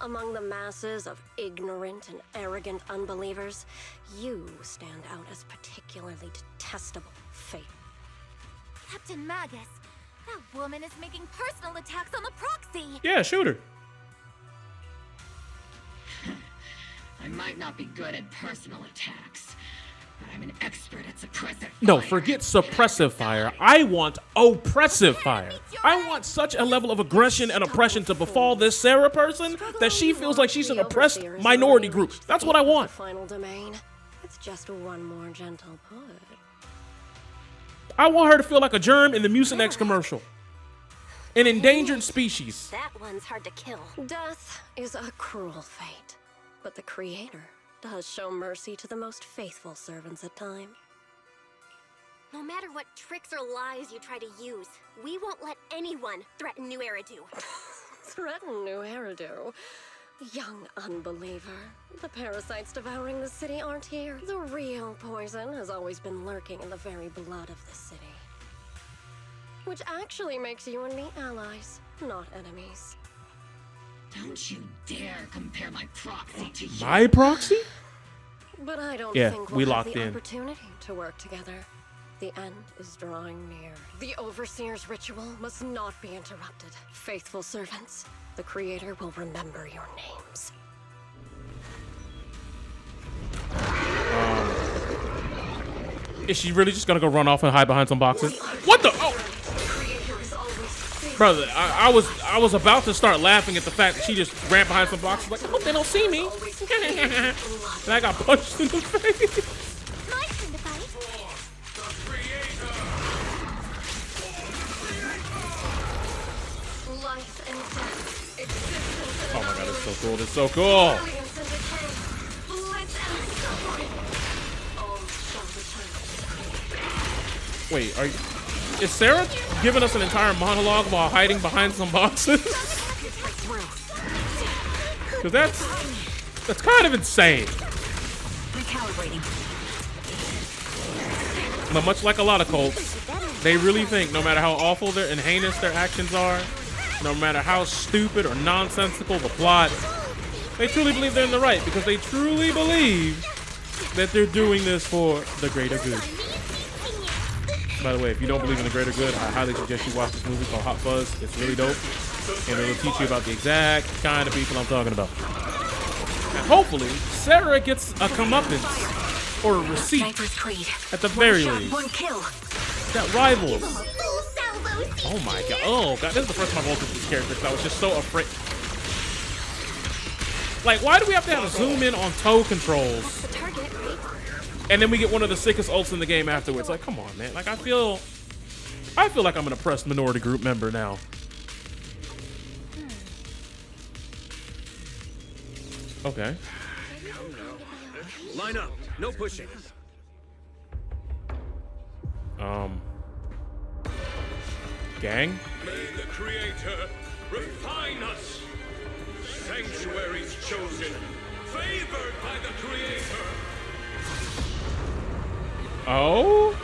among the masses of ignorant and arrogant unbelievers, you stand out as particularly detestable, fate. Captain Magus, that woman is making personal attacks on the Proxy. Yeah, shoot her. I might not be good at personal attacks, but I'm an expert at suppressive fire. No, forget suppressive fire. I want oppressive fire. I want such a level of aggression and oppression to befall this Sarah person that she feels like she's an oppressed minority group. That's what I want. Final domain. It's just one more gentle push. I want her to feel like a germ in the Mucinex commercial. An endangered species. That one's hard to kill. Death is a cruel fate, but the Creator does show mercy to the most faithful servants at times. No matter what tricks or lies you try to use, we won't let anyone threaten New Eridu. Threaten New Eridu? Young unbeliever. The parasites devouring the city aren't here. The real poison has always been lurking in the very blood of the city. Which actually makes you and me allies, not enemies. Don't you dare compare my proxy to you. My proxy? But I don't Yeah, think we we'll have locked the in. opportunity to work together. The end is drawing near. The Overseer's ritual must not be interrupted. Faithful servants, the Creator will remember your names. Is she really just gonna go run off and hide behind some boxes? What the? Oh! Brother, I was about to start laughing at the fact that she just ran behind some boxes. Like, I hope they don't see me. And I got punched in the face. My turn to fight. Life and death, existence Oh my god, it's so cool. It's so cool. brilliance and decay, bliss and suffering. All shall return. Wait, are you? Is Sarah giving us an entire monologue while hiding behind some boxes? Because that's kind of insane. Recalibrating. But much like a lot of cults, they really think no matter how awful and heinous their actions are, no matter how stupid or nonsensical the plot, they truly believe they're in the right because they truly believe that they're doing this for the greater good. By the way, if you don't believe in the greater good, I highly suggest you watch this movie called Hot Fuzz. It's really dope, and it'll teach you about the exact kind of people I'm talking about. And hopefully, Sarah gets a comeuppance or a receipt at the very least. That rivals. Oh my god. Oh god, this is the first time I've altered this character because I was just so afraid. Like, why do we have to have a zoom in on toe controls? And then we get one of the sickest ults in the game afterwards. Like, come on, man. Like, I feel like I'm an oppressed minority group member now. Okay. Line up. No pushing. Gang? May the Creator refine us. Sanctuaries chosen, favored by the Creator. Oh?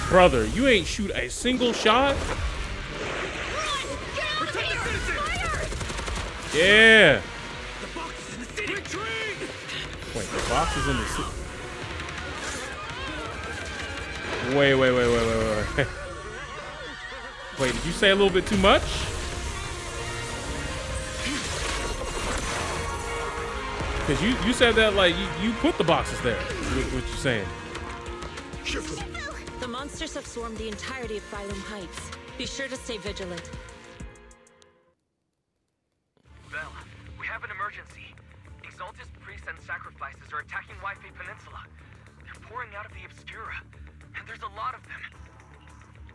Brother, you ain't shoot a single shot? Yeah. Wait, the box is in the city. Wait. Wait, did you say a little bit too much? Because you said that like you put the boxes there. What you saying? The monsters have swarmed the entirety of Phylum Heights. Be sure to stay vigilant. Bella, we have an emergency. Exaltus priests and sacrifices are attacking Wi-Fi Peninsula. They're pouring out of the Obscura, and there's a lot of them.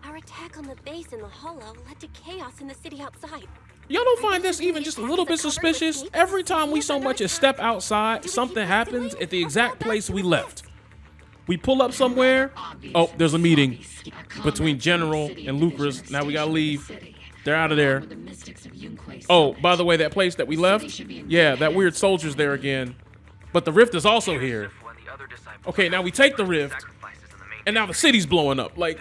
Our attack on the base in the Hollow led to chaos in the city outside. Y'all don't find this even just a little bit suspicious? Every time we so much as step outside, something happens at the exact place we left. We pull up somewhere. Oh, there's a meeting between General and Lucas. Now we gotta leave. They're out of there. Oh, by the way, that place that we left, yeah, that weird soldier's there again. But the rift is also here. Okay, now we take the rift, and now the city's blowing up. Like,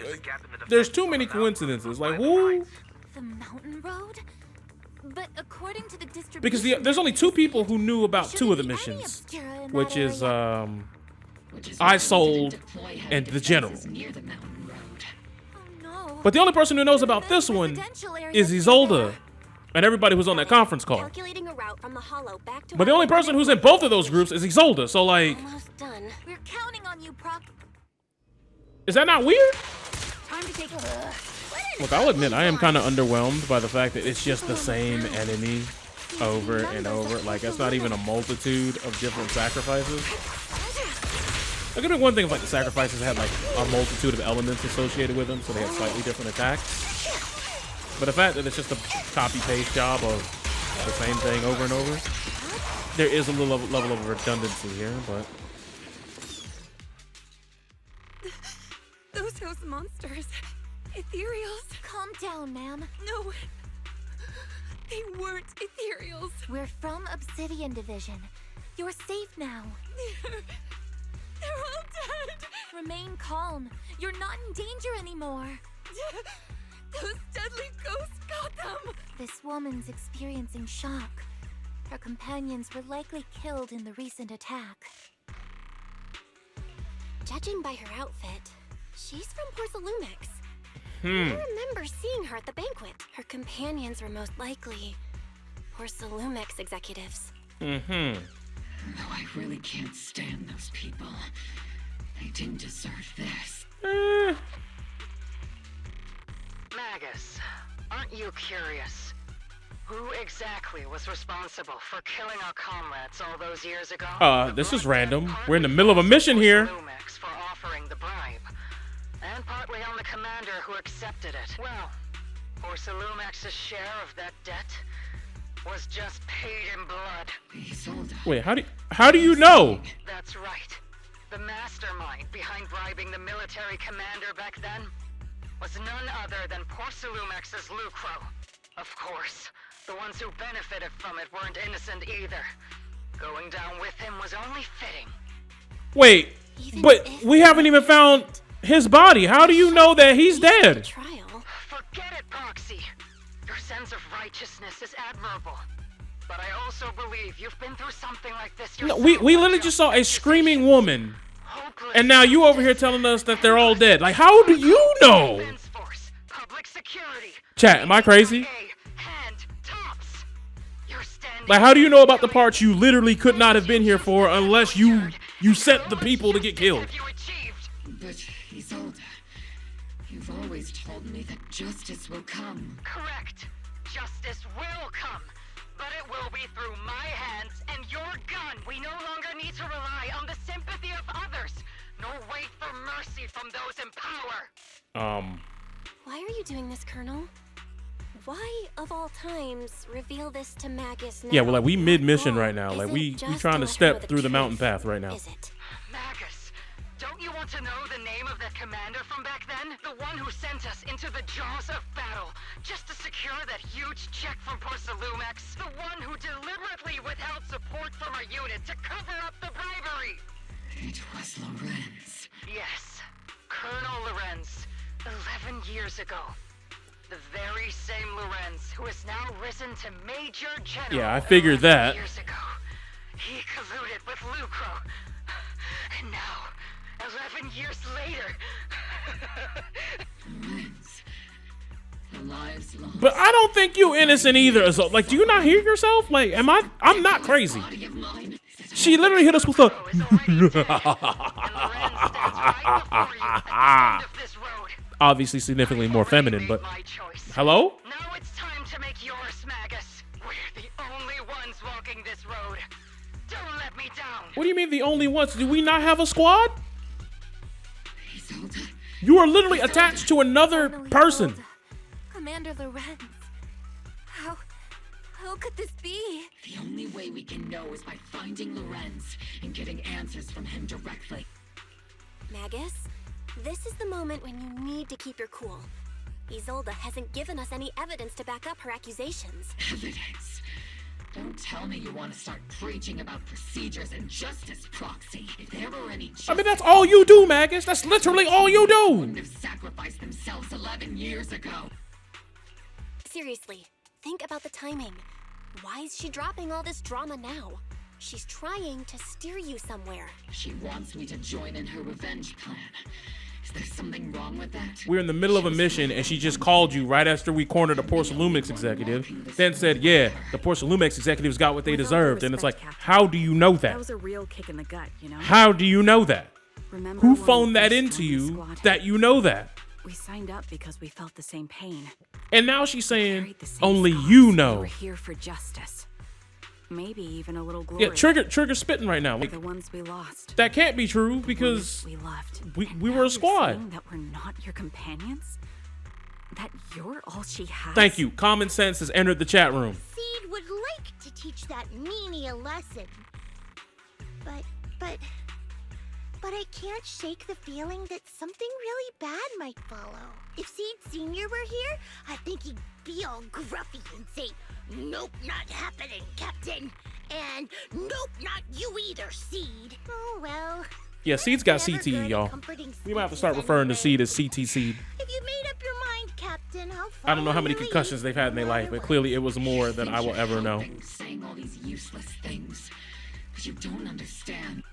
there's too many coincidences. Like, who? The mountain road? But according to the distribution, Because there's only two people who knew about two of the missions, which is I Sold and the General. But the only person who knows about this one is Isolde and everybody who's on that conference call. Calculating a route from the Hollow back to But the only person who's in both of those groups is Isolde. So like, almost done. We're counting on you, Proc. is that not weird? Time to take. Look, I'll admit I am kind of underwhelmed by the fact that it's just the same enemy over and over. Like, it's not even a multitude of different sacrifices. It could be one thing if like the sacrifices had like a multitude of elements associated with them, so they had slightly different attacks. But the fact that it's just a copy-paste job of the same thing over and over, there is a little level of redundancy here, but... Those monsters. Ethereals. Calm down, ma'am. No. They weren't ethereals. We're from Obsidian Division. You're safe now. They're all dead. Remain calm. You're not in danger anymore. Those deadly ghosts got them. This woman's experiencing shock. Her companions were likely killed in the recent attack. Judging by her outfit, she's from Porcelumix. I Hmm. remember seeing her at the banquet. Her companions were most likely Porcelumix executives. Mm-hmm. Though I really can't stand those people. They didn't deserve this. Magus, aren't you curious? Who exactly was responsible for killing our comrades all those years ago? This is random. We're in the middle of a mission here. Lumix for offering the bribe. And partly on the commander who accepted it. Well, for Salumex's share of that debt, was just paid in blood. Wait, how do you know? That's right. The mastermind behind bribing the military commander back then was none other than Porcelumex's Lucro. Of course, the ones who benefited from it weren't innocent either. Going down with him was only fitting. Wait, but we haven't even found his body. How do you know that he's dead? Forget it, Proxy. Your sense of righteousness is admirable. But I also believe you've been through something like this No, yourself. we literally just saw a screaming woman. And now you over here telling us that they're all dead. Like, how do you know? Chat, am I crazy? Like, how do you know about the parts you literally could not have been here for unless you sent the people to get killed? But Isolde, you've always told me that justice will come. Correct. Justice will come. But it will be through my hands and your gun. We no longer need to rely on the sympathy of others, nor wait for mercy from those in power. Why are you doing this, Colonel? Why, of all times, reveal this to Magus now? Yeah, well, like, we mid-mission right now. Like, we trying to step through the mountain path right now. Magus, don't you want to know the name of that commander from back then? The one who sent us into the jaws of battle, just to secure that huge check from Porcelumex. The one who deliberately withheld support from our unit to cover up the bribery. It was Lorenz. Yes, Colonel Lorenz, 11 years ago. The very same Lorenz who has now risen to Major General. Yeah, I figured that. Years ago, he colluded with Lucro. And now, 11 years later. Lorenz, the lives lost. But I don't think you innocent either. So, like, do you not hear yourself? Like, I'm not crazy. She literally hit us with a obviously significantly more feminine, but hello? Now it's time to make yours, Magus. We're the only ones walking this road. Don't let me down. What do you mean the only ones? Do we not have a squad? You are literally attached to another person. Commander Lorenz. How could this be? The only way we can know is by finding Lorenz and getting answers from him directly. Magus, this is the moment when you need to keep your cool. Isolde hasn't given us any evidence to back up her accusations. Evidence? Don't tell me you want to start preaching about procedures and justice, Proxy. If there were any justice, I mean, that's all you do, Magus. That's literally all you do. Wouldn't have sacrificed themselves 11 years ago. Seriously, think about the timing. Why is she dropping all this drama now? She's trying to steer you somewhere. She wants me to join in her revenge plan. Is there something wrong with that? We're in the middle of a mission, and she just called you right after we cornered a Porcelumix executive. Then said, yeah, the Porcelumix executives got what they deserved. And it's like, how do you know that? That was a real kick in the gut, you know? How do you know that? Remember who when phoned we that first into joined the you squad? that you know that? We signed up because we felt the same pain. And now she's saying, The same only scars. you We know. were here for justice. Maybe even a little glory. Yeah, Trigger spitting right now. Like, the ones we lost. that can't be true because we loved. we were a squad. Saying that we're not your companions? That you're all she has? Thank you. Common sense has entered the chat room. Seed would like to teach that meanie a lesson. But I can't shake the feeling that something really bad might follow. If Seed Sr. were here, I think he'd be all gruffy and say, "Nope, not happening, Captain." And "Nope, not you either, Seed." Oh, well. Yeah, Seed's got CTE, y'all. We might have to start referring to Seed as CT Seed. If you made up your mind, Captain, how I don't know how many concussions they've had in their life, but clearly it was more than I will ever know. Saying all these useless things, but you don't understand.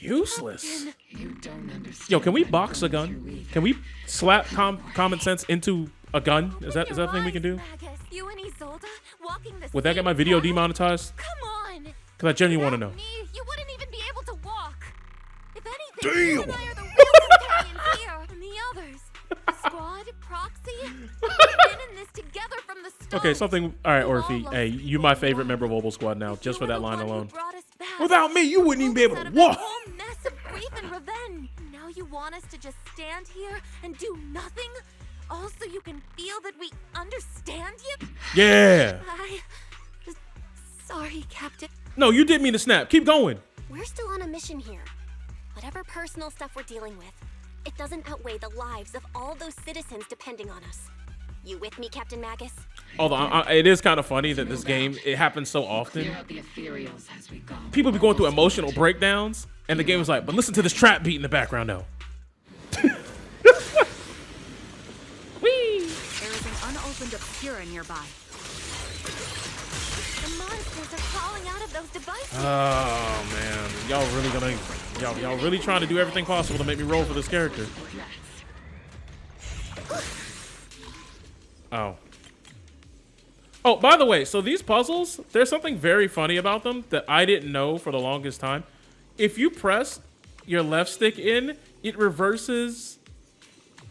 Useless? You don't understand. Yo, can we box a gun? Can we slap common sense into a gun? Is that a thing we can do? Magus, you and Isolde walking the Would that get my video demonetized? Come on. Because I genuinely want to know. Me, you wouldn't even be able to walk. If anything, Damn. you and I are the real companions here. And the others. Squad, Proxy, we've been in this together from the start. Okay, something. All right, Orphe. Hey, you my favorite member of OBOL Squad now, just for that line alone. Without me, you wouldn't even be able to walk. Whole mess of grief and revenge. Now you want us to just stand here and do nothing? All so you can feel that we understand you? Yeah. sorry, Captain. No, you didn't mean to snap. Keep going. We're still on a mission here. Whatever personal stuff we're dealing with, it doesn't outweigh the lives of all those citizens depending on us. You with me, Captain Magus? Although it is kind of funny that this game, it happens so often. Clear out the ethereals as we go. People be going through emotional breakdowns, and the game is like, but listen to this trap beat in the background though. There is an unopened Obscura nearby. The monsters are crawling out of those devices. Oh man, y'all really trying to do everything possible to make me roll for this character. Oh. Oh, by the way, so these puzzles, there's something very funny about them that I didn't know for the longest time. If you press your left stick in, it reverses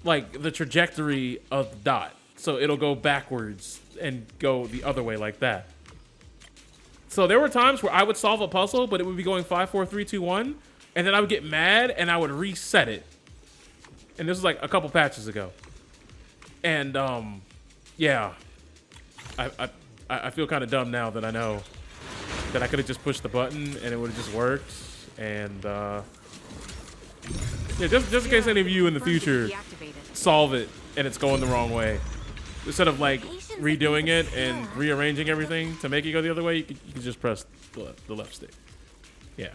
like the trajectory of the dot. So it'll go backwards and go the other way like that. So there were times where I would solve a puzzle, but it would be going 5, 4, 3, 2, 1, and then I would get mad and I would reset it. And this was like a couple patches ago. And yeah, I feel kind of dumb now that I know that I could have just pushed the button and it would have just worked. And yeah, just in case any of you in the future solve it and it's going the wrong way, instead of like redoing it and rearranging everything to make it go the other way, you can just press the left stick. Yeah.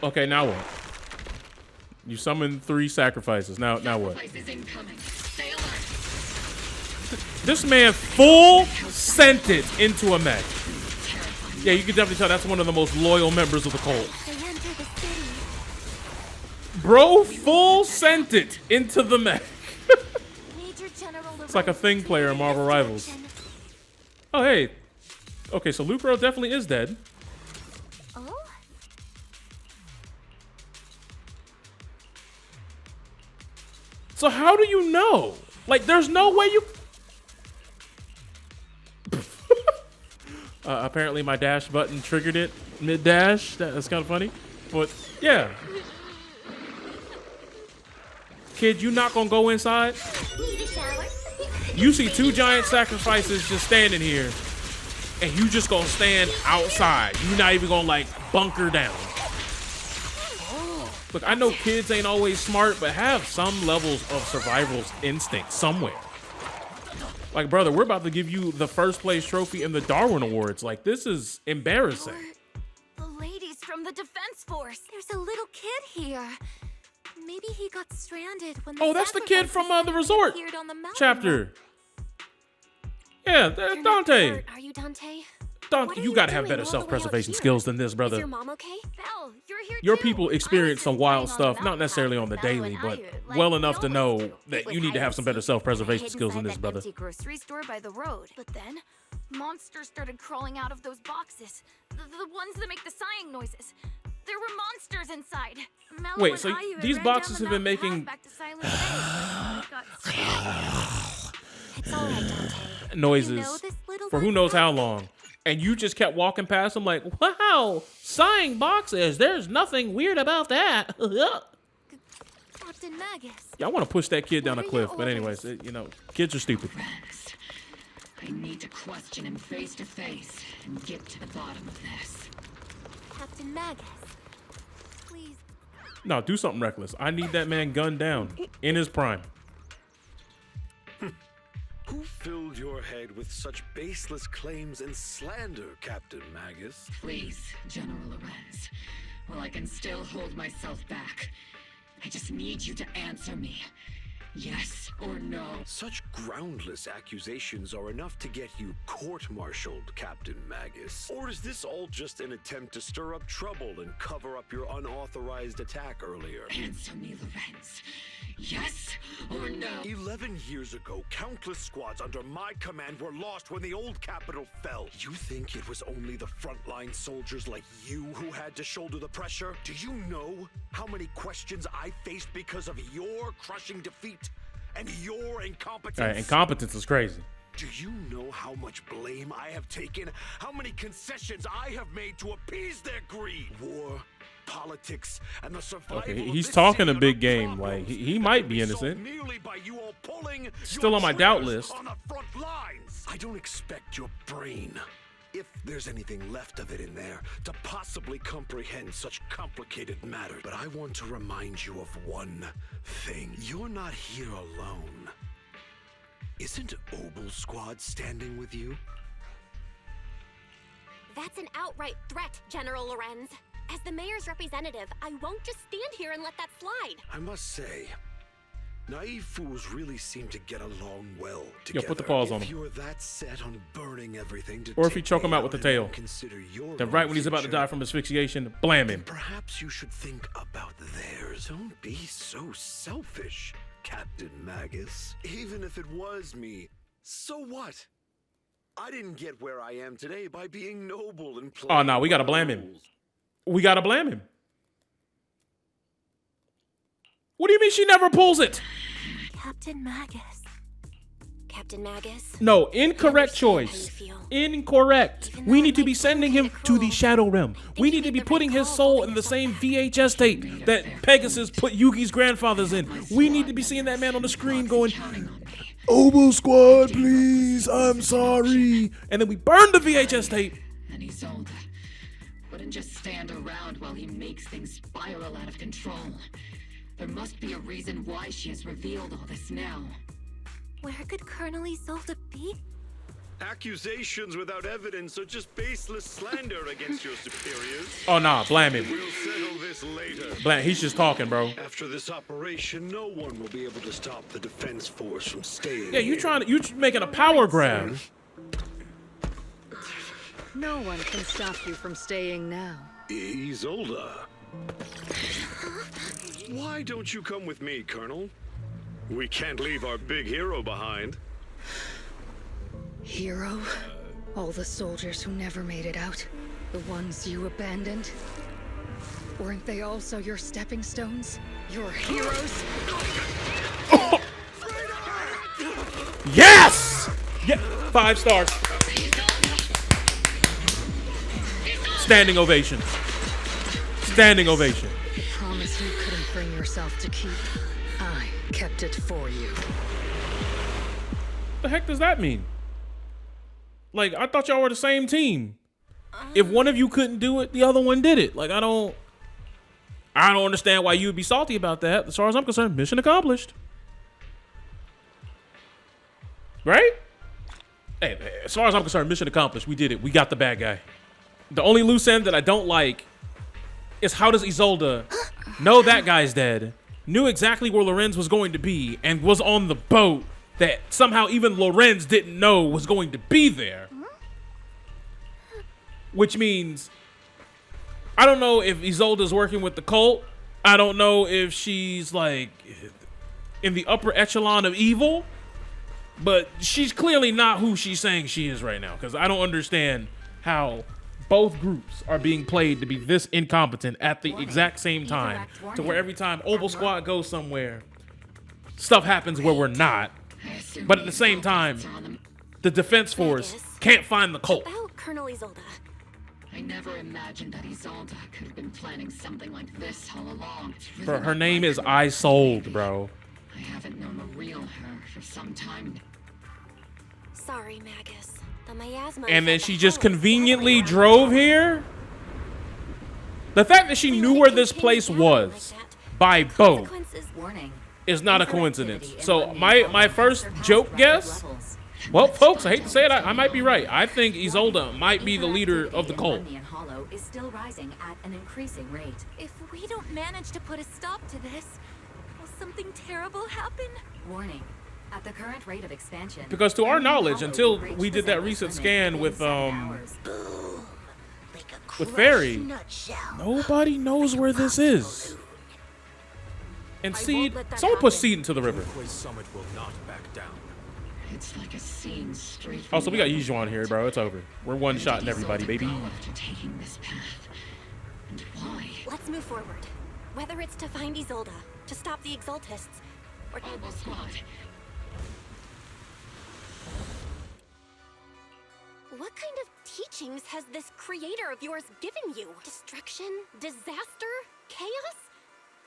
Okay, now what? You summoned 3 sacrifices. Now what? This man full sent it into a mech. Yeah, you can definitely tell that's one of the most loyal members of the cult. Bro, full sent it into the mech. It's like a Thing player in Marvel Rivals. Oh, hey. Okay, so Lucro definitely is dead. So how do you know? Like, there's no way you... apparently my dash button triggered it mid-dash. That's kind of funny. But, yeah. Kid, you not gonna go inside? You see 2 giant sacrifices just standing here, and you just gonna stand outside. You're not even gonna, like, bunker down. Look, I know kids ain't always smart, but have some levels of survival instinct somewhere. Like, brother, we're about to give you the first place trophy in the Darwin Awards. Like, this is embarrassing. The ladies from the defense force. There's a little kid here. Maybe he got stranded when Oh, that's the kid from the resort chapter. Yeah, that's Dante. Are you Dante? Dante, you gotta have better self-preservation skills than this, brother. Is your mom okay? Belle, you're here Your too. people experience some wild stuff, not necessarily on the daily, but well enough to know that you need to have some better self-preservation skills than this, brother. Empty grocery store by the road. But then, monsters started crawling out of those boxes. The ones that make the sighing noises. There were monsters inside. Mello Wait, and so Ayu these ran boxes down have been the making path back to Silent Bay. It's all right, Dante. noises You know this little for who knows how long. And you just kept walking past them like, wow, sighing boxes. There's nothing weird about that. Captain Magus. Yeah, I want to push that kid down a cliff. But anyways, you know, kids are stupid. I need to question him face to face and get to the bottom of this. Captain Magus. Please. No, do something reckless. I need that man gunned down in his prime. Who filled your head with such baseless claims and slander, Captain Magus? Please, General Lorenz. While I can still hold myself back, I just need you to answer me. Yes or no? Such groundless accusations are enough to get you court-martialed, Captain Magus. Or is this all just an attempt to stir up trouble and cover up your unauthorized attack earlier? Answer me, Lorenz. Yes or no? 11 years ago, countless squads under my command were lost when the old capital fell. You think it was only the frontline soldiers like you who had to shoulder the pressure? Do you know how many questions I faced because of your crushing defeat and your incompetence? All right, incompetence is crazy. Do you know how much blame I have taken? How many concessions I have made to appease their greed? War, politics and the survival. Okay, of he's this talking a city big are game. problems Like he might be that can solved innocent. merely by you all pulling Still your on my doubt triggers list. on the front lines. I don't expect your brain, if there's anything left of it in there, to possibly comprehend such complicated matters. But I want to remind you of one thing. You're not here alone. Isn't OBOL Squad standing with you? That's an outright threat, General Lorenz. As the mayor's representative, I won't just stand here and let that slide. I must say, naive fools really seem to get along well Yeah, together. put the paws on If him. you're that set on burning everything to Or if you take choke him me out with the and tail. not consider your Then own right when he's about to future, die from asphyxiation, blam him. perhaps you should think about theirs. Don't be so selfish, Captain Magus. Even if it was me, so what? I didn't get where I am today by being noble and Oh no, we gotta blame him. We gotta blame him. What do you mean she never pulls it? Captain Magus. Captain Magus? No, incorrect choice. Incorrect. We need to be sending him to the Shadow Realm. We need to be putting his soul in the same VHS tape that Pegasus put Yugi's grandfathers in. We need to be seeing that man on the screen going, OBOL Squad, please, I'm sorry. And then we burn the VHS tape. And Isolde wouldn't just stand around while he makes things spiral out of control. There must be a reason why she has revealed all this now. Where could Colonel Isolde be? Accusations without evidence are just baseless slander against your superiors. Oh nah, blame him. We'll settle this later. Blam, he's just talking, bro. After this operation, no one will be able to stop the defense force from staying. Yeah, you making a power grab. No one can stop you from staying now. Isolde. Why don't you come with me, Colonel? We can't leave our big hero behind. Hero? All the soldiers who never made it out? The ones you abandoned? Weren't they also your stepping stones? Your heroes? Yes! Yeah, 5 stars. Standing ovation. Standing ovation. The promise you couldn't bring yourself to keep. I kept it for you. The heck does that mean? Like, I thought y'all were the same team. If one of you couldn't do it, the other one did it. Like, I don't understand why you would be salty about that. As far as I'm concerned, mission accomplished. Right? Hey, as far as I'm concerned, mission accomplished. We did it. We got the bad guy. The only loose end that I don't like is how does Isolde know that guy's dead, knew exactly where Lorenz was going to be, and was on the boat that somehow even Lorenz didn't know was going to be there. Which means, I don't know if Isolde's working with the cult. I don't know if she's like in the upper echelon of evil, but she's clearly not who she's saying she is right now, because I don't understand how both groups are being played to be this incompetent at the exact same time, to where every time OBOL Squad goes somewhere, stuff happens where we're not. But at the same time, the defense force can't find the cult. About Colonel Isolde. I never imagined that Isolde could have been planning something like this all along. It's really Bro, her not name like is her. Isolde, bro. I haven't known the real her for some time. Sorry, Magus. The miasma. And then she just conveniently drove here? The fact that she knew where this place was by boat is not a coincidence. So my first joke guess, well, folks, I hate to say it, I might be right. I think Isolde might be the leader of the cult. Hollow is still rising at an increasing rate. If we don't manage to put a stop to this, will something terrible happen? Warning. At the current rate of expansion, Because to our knowledge, until we did that recent scan with Fairy, nobody knows where this is. And Seed, someone put Seed into the river. Summit will not back down. It's like a scene straight Oh, so we got Yijuan here, bro. It's over. We're one-shotting everybody, baby. after taking this path. And why? Let's move forward. Whether it's to find Isolde, to stop the Exaltists, or OBOL Squad. What kind of teachings has this creator of yours given you? Destruction? Disaster? chaos?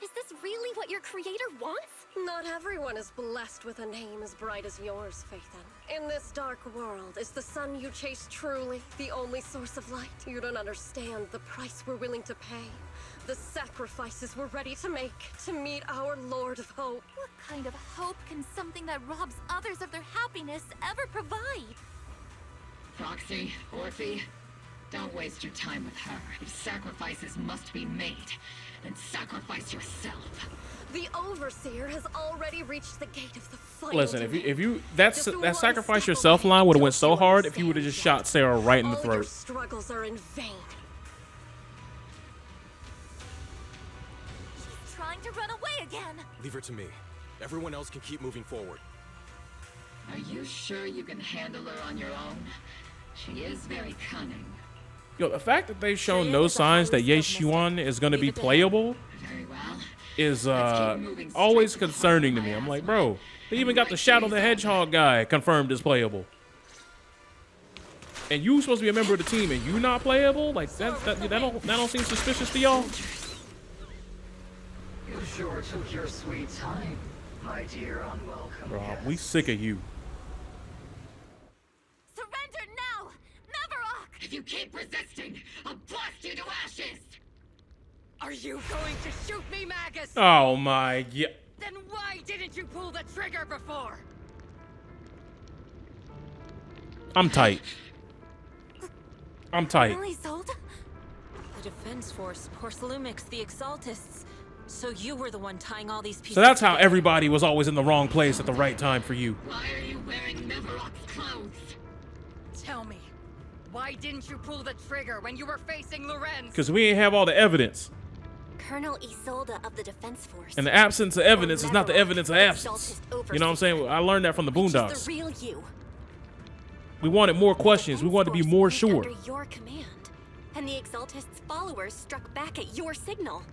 Is this really what your creator wants? Not everyone is blessed with a name as bright as yours, Phaethon. In this dark world, is the sun you chase truly the only source of light? You don't understand the price we're willing to pay. The sacrifices we're ready to make to meet our Lord of Hope. What kind of hope can something that robs others of their happiness ever provide? Foxy, Orphe, don't waste your time with her. If sacrifices must be made, then sacrifice yourself. The Overseer has already reached the gate of the final. Listen, if you that sacrifice yourself line would have went so hard if you would have just shot Sarah right in the All your throat. struggles are in vain. She's trying to run away again. Leave her to me. Everyone else can keep moving forward. Are you sure you can handle her on your own? She is very cunning. Yo, the fact that they've shown no signs that Ye Xuan is going to be playable is always concerning to me. I'm like, bro, they even got the Shadow the Hedgehog guy confirmed as playable. And you supposed to be a member of the team and you not playable? Like that don't seem suspicious to y'all? You sure took your sweet time, my dear unwelcome. Bro, we sick of you. Surrender now, Mavarok! If you keep resisting, I'll blast you to ashes. Are you going to shoot me, Magus? Oh my god. Then why didn't you pull the trigger before? I'm tight. I'm tight. The Defense Force, Porcelumix, the Exaltists. So you were the one tying all these pieces. So that's how everybody was always in the wrong place at the right time for you. Why are you wearing Mavarok's clothes? Tell me, why didn't you pull the trigger when you were facing Lorenz? Because we ain't have all the evidence. Colonel Isolde of the Defense Force. And the absence of evidence is not the evidence of absence. You know what I'm saying? I learned that from the Boondocks. The real you. We wanted more questions. We wanted to be more sure. Under your command, and the Exaltists' followers struck back at your signal.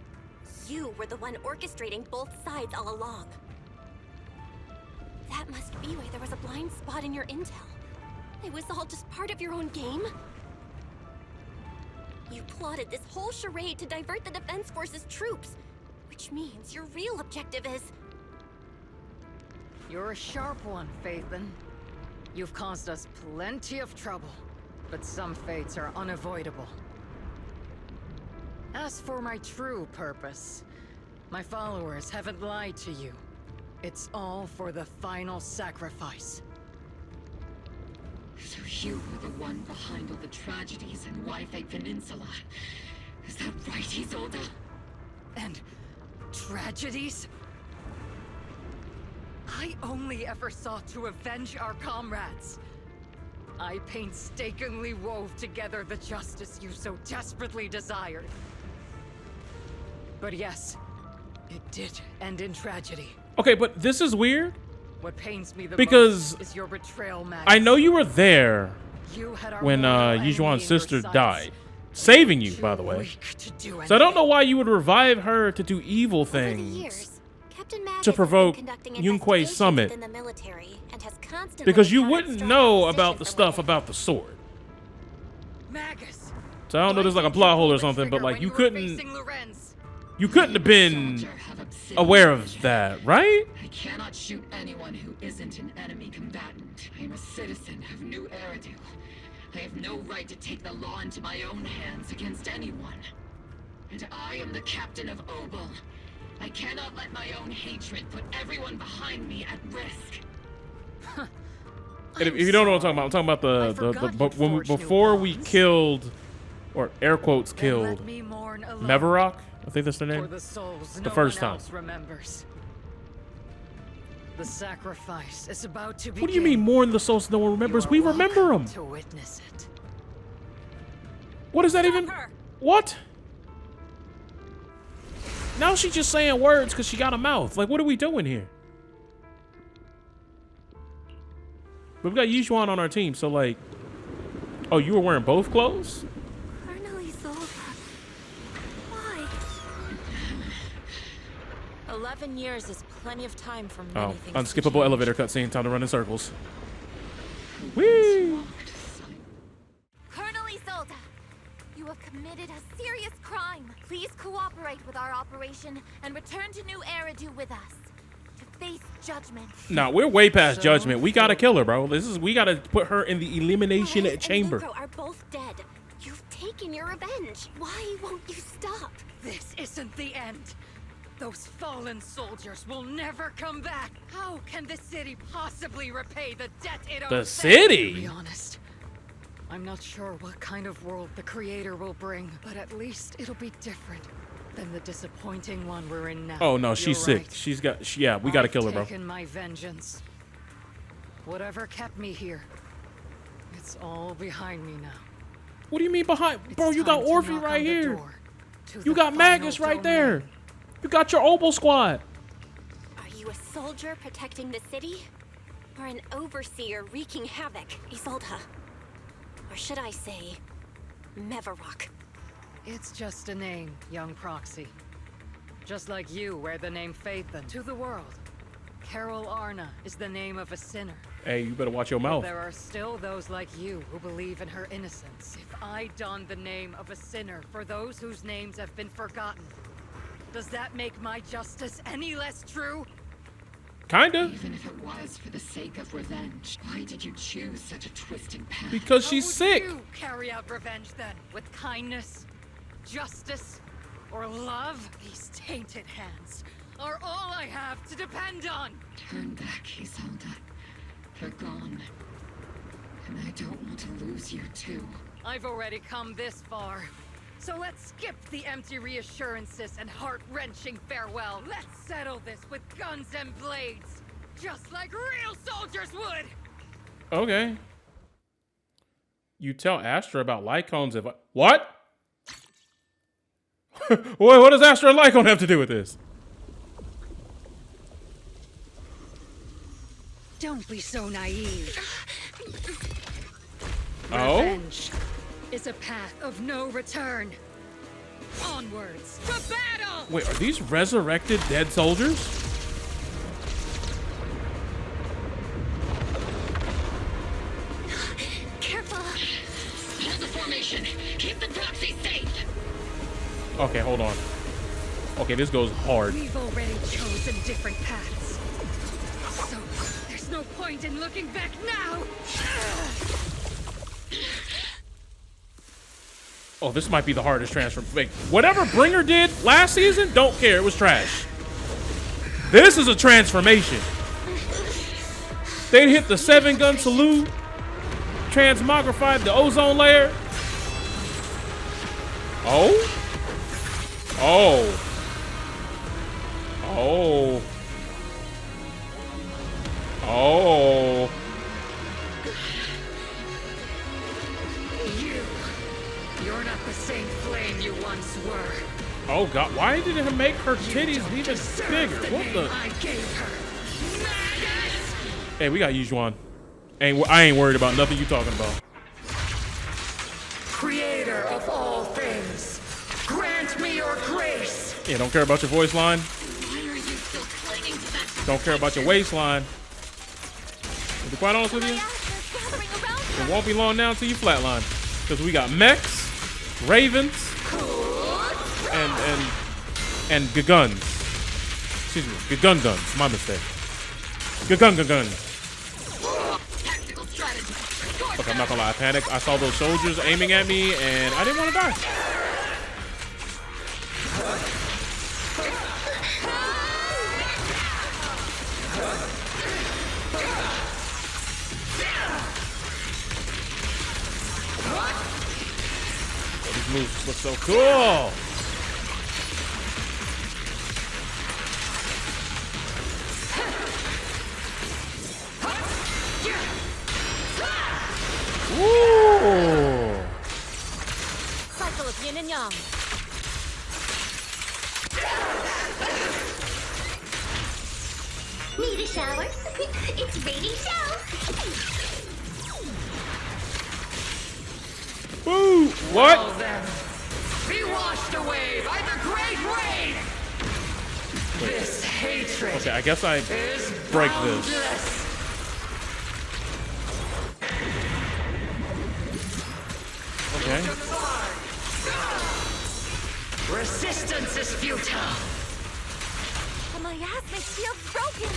You were the one orchestrating both sides all along. That must be why there was a blind spot in your intel. It was all just part of your own game. You plotted this whole charade to divert the Defense Force's troops, which means your real objective is... You're a sharp one, Phaethon. You've caused us plenty of trouble, but some fates are unavoidable. As for my true purpose, my followers haven't lied to you. It's all for the final sacrifice. So you were the one behind all the tragedies in Wi-Fi Peninsula. Is that right, Isolde? And tragedies? I only ever sought to avenge our comrades. I painstakingly wove together the justice you so desperately desired. But yes, it did end in tragedy. Okay, but this is weird. What pains me the because most is your betrayal, Magus. I know you were there when Yijuan's sister died. Saving you, by the way. So I don't know why you would revive her to do evil things to provoke Yunque's summit. Because you wouldn't know about the stuff about the sword. Magus. So I don't know if there's like a plot hole or something, but like you couldn't have been aware of that, right? I cannot shoot anyone who isn't an enemy combatant. I am a citizen of New Eridu. I have no right to take the law into my own hands against anyone. And I am the captain of OBOL. I cannot let my own hatred put everyone behind me at risk. And if you don't know what I'm talking about, before we killed, or air quotes killed, Mavarok, I think that's their name, the first time. The sacrifice is about to begin. What do you mean mourn the souls no one remembers? We remember them. To witness it. What is that even? What? Now she's just saying words because she got a mouth. Like, what are we doing here? But we got Yijuan on our team, so like, oh, you were wearing both clothes? Colonel Isolde. Why? 11 years is plenty of time for many things. Unskippable elevator cutscene. Time to run in circles. Whee! Colonel Isolde, you have committed committed a serious crime. Please cooperate with our operation and return to New Eridu with us to face judgment. Nah, we're way past judgment. We gotta kill her, bro. We gotta put her in the elimination chamber. And Luco are both dead. You've taken your revenge. Why won't you stop? This isn't the end. Those fallen soldiers will never come back. How can the city possibly repay the debt it owes? The city? To be honest, I'm not sure what kind of world the Creator will bring, but at least it'll be different than the disappointing one we're in now. Oh no, she's You're sick. right. She's got. Yeah, we gotta kill her, bro. I've taken my vengeance. Whatever kept me here, it's all behind me now. What do you mean behind? Bro, you got time to Orphe knock right on the here. door to You the got final Magus right there. domain. You got your OBOL squad. Are you a soldier protecting the city? Or an overseer wreaking havoc? Isolde. Or should I say, Mevarok? It's just a name, young proxy. Just like you wear the name Phaethon to the world. Carol Arna is the name of a sinner. Hey, you better watch your But mouth. there are still those like you who believe in her innocence. If I don the name of a sinner for those whose names have been forgotten, does that make my justice any less true? Kinda. Even if it was for the sake of revenge, why did you choose such a twisted path? Because she's sick. You carry out revenge then, with kindness, justice, or love? These tainted hands are all I have to depend on. Turn back, Isolde. They're gone. And I don't want to lose you too. I've already come this far. So let's skip the empty reassurances and heart-wrenching farewell. Let's settle this with guns and blades, just like real soldiers would. Okay. You tell Astra about Lycones if what? Wait, what does Astra and Lycone have to do with this? Don't be so naive. Oh? Revenge is a path of no return. Onwards to battle! Wait, are these resurrected dead soldiers? Careful. Hold the formation. Keep the proxy safe. Okay, hold on. Okay, this goes hard. We've already chosen different paths. So there's no point in looking back now. Oh, this might be the hardest transfer. Wait, whatever Bringer did last season, don't care. It was trash. This is a transformation. They hit the 7-gun salute, transmogrified the ozone layer. Oh? Oh. Oh. Oh. You're not the same flame you once were. Oh God! Why did it make her titties even bigger? What the? I gave her. Hey, we got Yujuan. I ain't worried about nothing you talking about. Creator of all things, grant me your grace. Yeah, don't care about your voice line. Why are you still clinging to that? Don't care about your waistline. To be quite honest with you, it won't be long now until you flatline. Because we got mechs, ravens, and guns. Excuse me, gun guns. My mistake. Gun. Okay, I'm not gonna lie, I panicked. I saw those soldiers aiming at me, and I didn't want to die. Oh, these moves look so cool. Ooh. Cycle of yin and yang. Need a shower? It's raining show. Woo! What? Well then, be washed away by the great rain. This hatred. Okay, I guess I break this. Boundless. Okay. Resistance is futile. The miasmic shield's broken.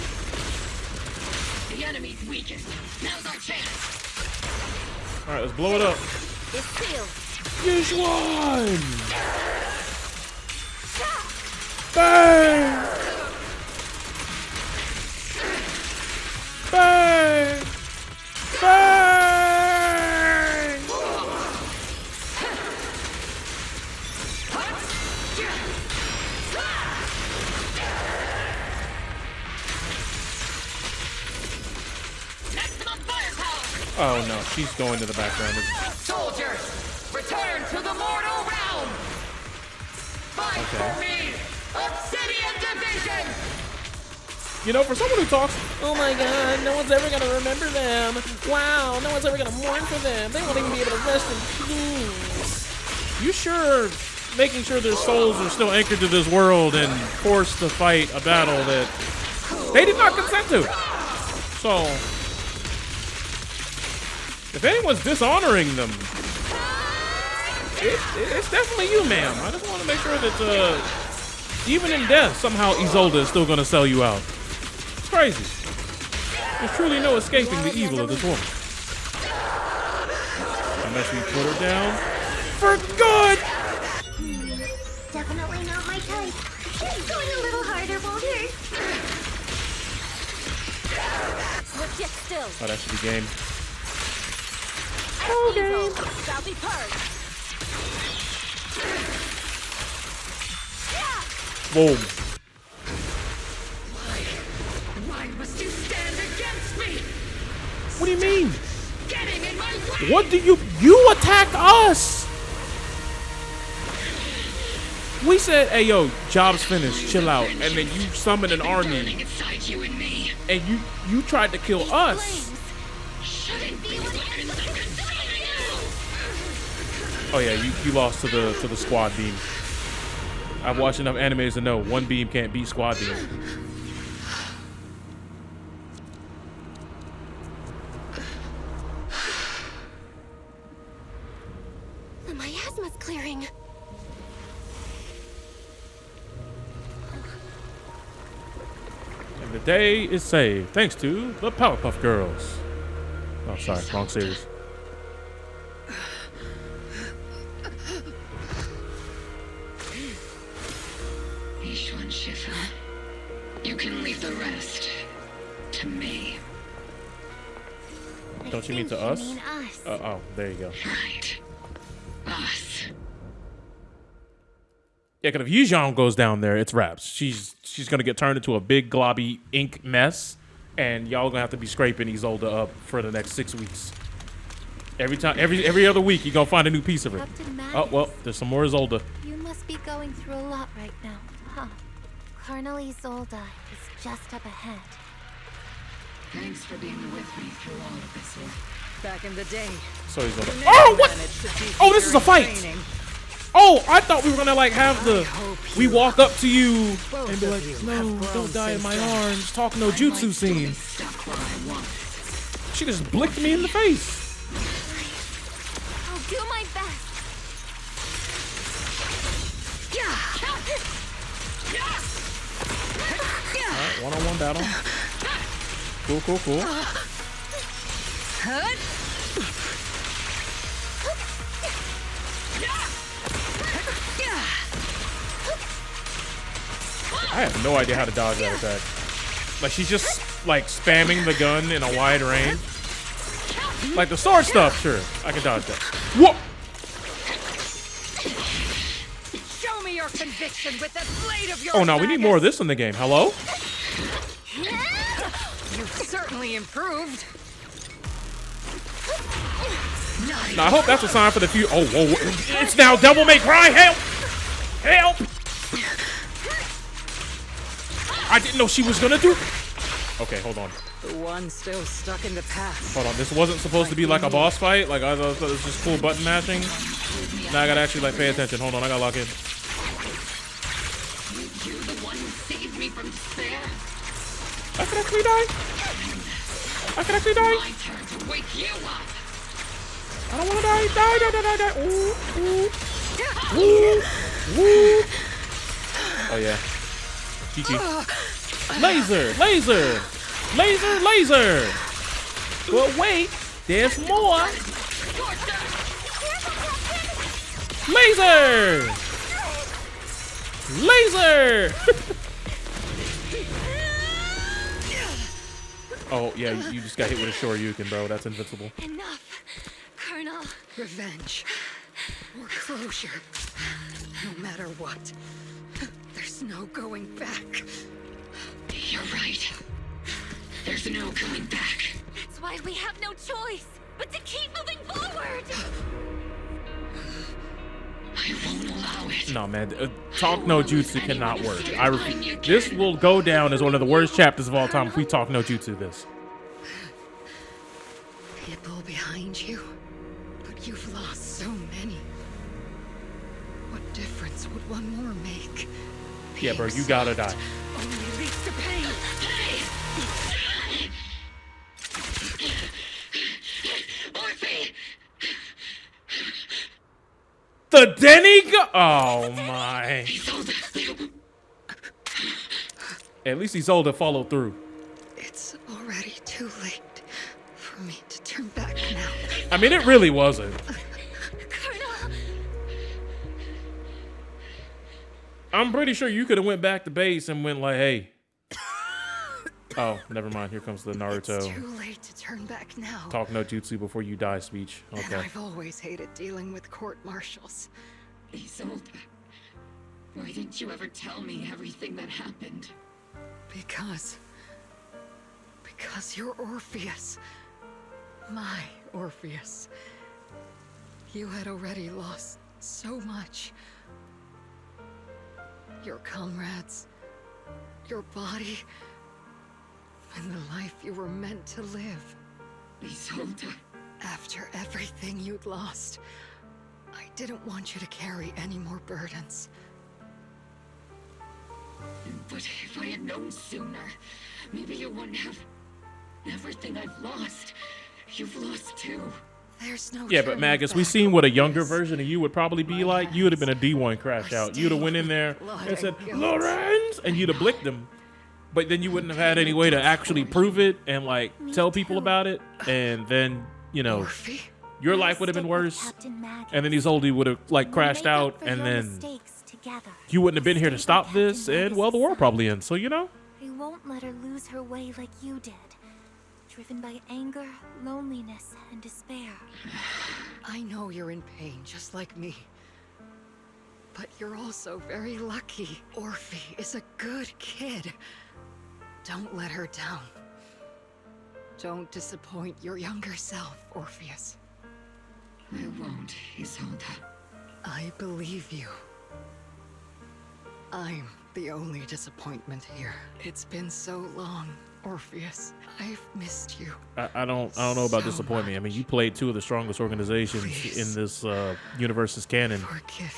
The enemy's weakened. Now's our chance. All right, let's blow it up. It's sealed. Use one. Bang! Bang! Bang! Oh no, she's going to the background. Soldiers, return to the mortal realm. Fight for me, Obsidian Division. You know, for someone who talks, oh my god, no one's ever gonna remember them. Wow, no one's ever gonna mourn for them. They won't even be able to rest in peace. You sure making sure their souls are still anchored to this world and forced to fight a battle that they did not consent to? So, if anyone's dishonoring them, it's definitely you, ma'am. I just want to make sure that even in death, somehow Isolde is still gonna sell you out. It's crazy. There's truly no escaping the evil of this woman. Unless we put her down for good. Definitely not my type. Going a little harder won't hurt. Legit still. Oh, that should be game. Evil shall be purged. Boom. Why must you stand against me? What do you mean? Getting in my way. What do you attacked us? We said, hey yo, job's finished, chill out, and then you summoned an army, and you tried to kill us. Oh yeah, you lost to the squad beam. I've watched enough animes to know one beam can't beat squad beam. The miasma's clearing. And the day is saved thanks to the Powerpuff Girls. Oh, sorry, wrong series. You can leave the rest to me. Don't you mean to us? mean us. Oh, there you go. Right. Us. Yeah, because if Yizhong goes down there, it's wraps. She's gonna get turned into a big globby ink mess, and y'all gonna have to be scraping Isolde up for the next 6 weeks. Every time, every other week, you're gonna find a new piece of her. Oh well, there's some more Isolde. You must be going through a lot right now, huh? Colonel Isolde is just up ahead. Thanks for being with me through all of this work. Back in the day. So Isolde. Oh, what? Oh, this is a fight. Oh, I thought we were gonna like have we walk up to you and be like, no, don't die in my arms. Talk no jutsu scene. She just blicked me in the face. I'll do my best. Alright, one-on-one battle. Cool. I have no idea how to dodge that attack. Like, she's just, like, spamming the gun in a wide range. Like, the sword stuff, sure. I can dodge that. Whoa! Show me your conviction with the blade of your Oh, no, we need more of this in the game. Hello? You've certainly improved. Now, I hope that's a sign for the few. Oh, whoa. It's now Devil May Cry. Help! Help! I didn't know she was gonna do. Okay, hold on. The one still stuck in the past. Hold on. This wasn't supposed to be like a boss fight. Like, I thought it was just cool button mashing. Now I gotta actually, like, pay attention. Hold on. I gotta lock in. You the one who saved me from despair? I can actually die. I can actually die. My turn to wake you up. I don't want to die. Die. Ooh. Woo! Oh yeah. Chi-Chi. Laser, laser, laser, laser. But wait, there's more. Laser! Laser! Oh, yeah, you just got hit with a Shoryuken, bro. That's invincible. Enough, Colonel. Revenge. Or closure. No matter what. There's no going back. You're right. There's no going back. That's why we have no choice but to keep moving forward. I won't allow it. No, man. Talk no jutsu cannot work. This will go down as one of the worst chapters of all time if we talk no jutsu this. People behind you, but you've lost so many. What difference would one more make? Yeah, bro, you gotta die. Only leads to pain. The Denigo! Oh my. At least he's old to follow through. It's already too late for me to turn back now. I mean, it really wasn't. I'm pretty sure you could have went back to base and went like, hey. Oh, never mind. Here comes the Naruto. It's too late to turn back now. Talk no jutsu before you die speech. And Okay. I've always hated dealing with court-martials. Isolde, why didn't you ever tell me everything that happened? Because you're Orpheus. My Orpheus. You had already lost so much. Your comrades, your body, and the life you were meant to live. Isolde. After everything you'd lost, I didn't want you to carry any more burdens. But if I had known sooner, maybe you wouldn't have everything I've lost. You've lost too. There's no. Yeah, but Magus, we seen what a younger version of you would probably be like. You would have been a D1 crash out. You'd have went in there and said, Lorenz, and you'd have blicked them. But then you wouldn't have had any way to actually prove it and like tell people about it. And then, you know, your life would have been worse. And then these oldie would have like crashed out, and then you wouldn't have been here to stop this, and well, the world probably ends. So, you know. I won't let her lose her way like you did. Driven by anger, loneliness, and despair. I know you're in pain, just like me. But you're also very lucky. Orphe is a good kid. Don't let her down. Don't disappoint your younger self, Orpheus. I won't, Isolde. I believe you. I'm the only disappointment here. It's been so long, Orpheus. I've missed you. I don't know about disappointment. I mean, you played two of the strongest organizations in this universe's canon,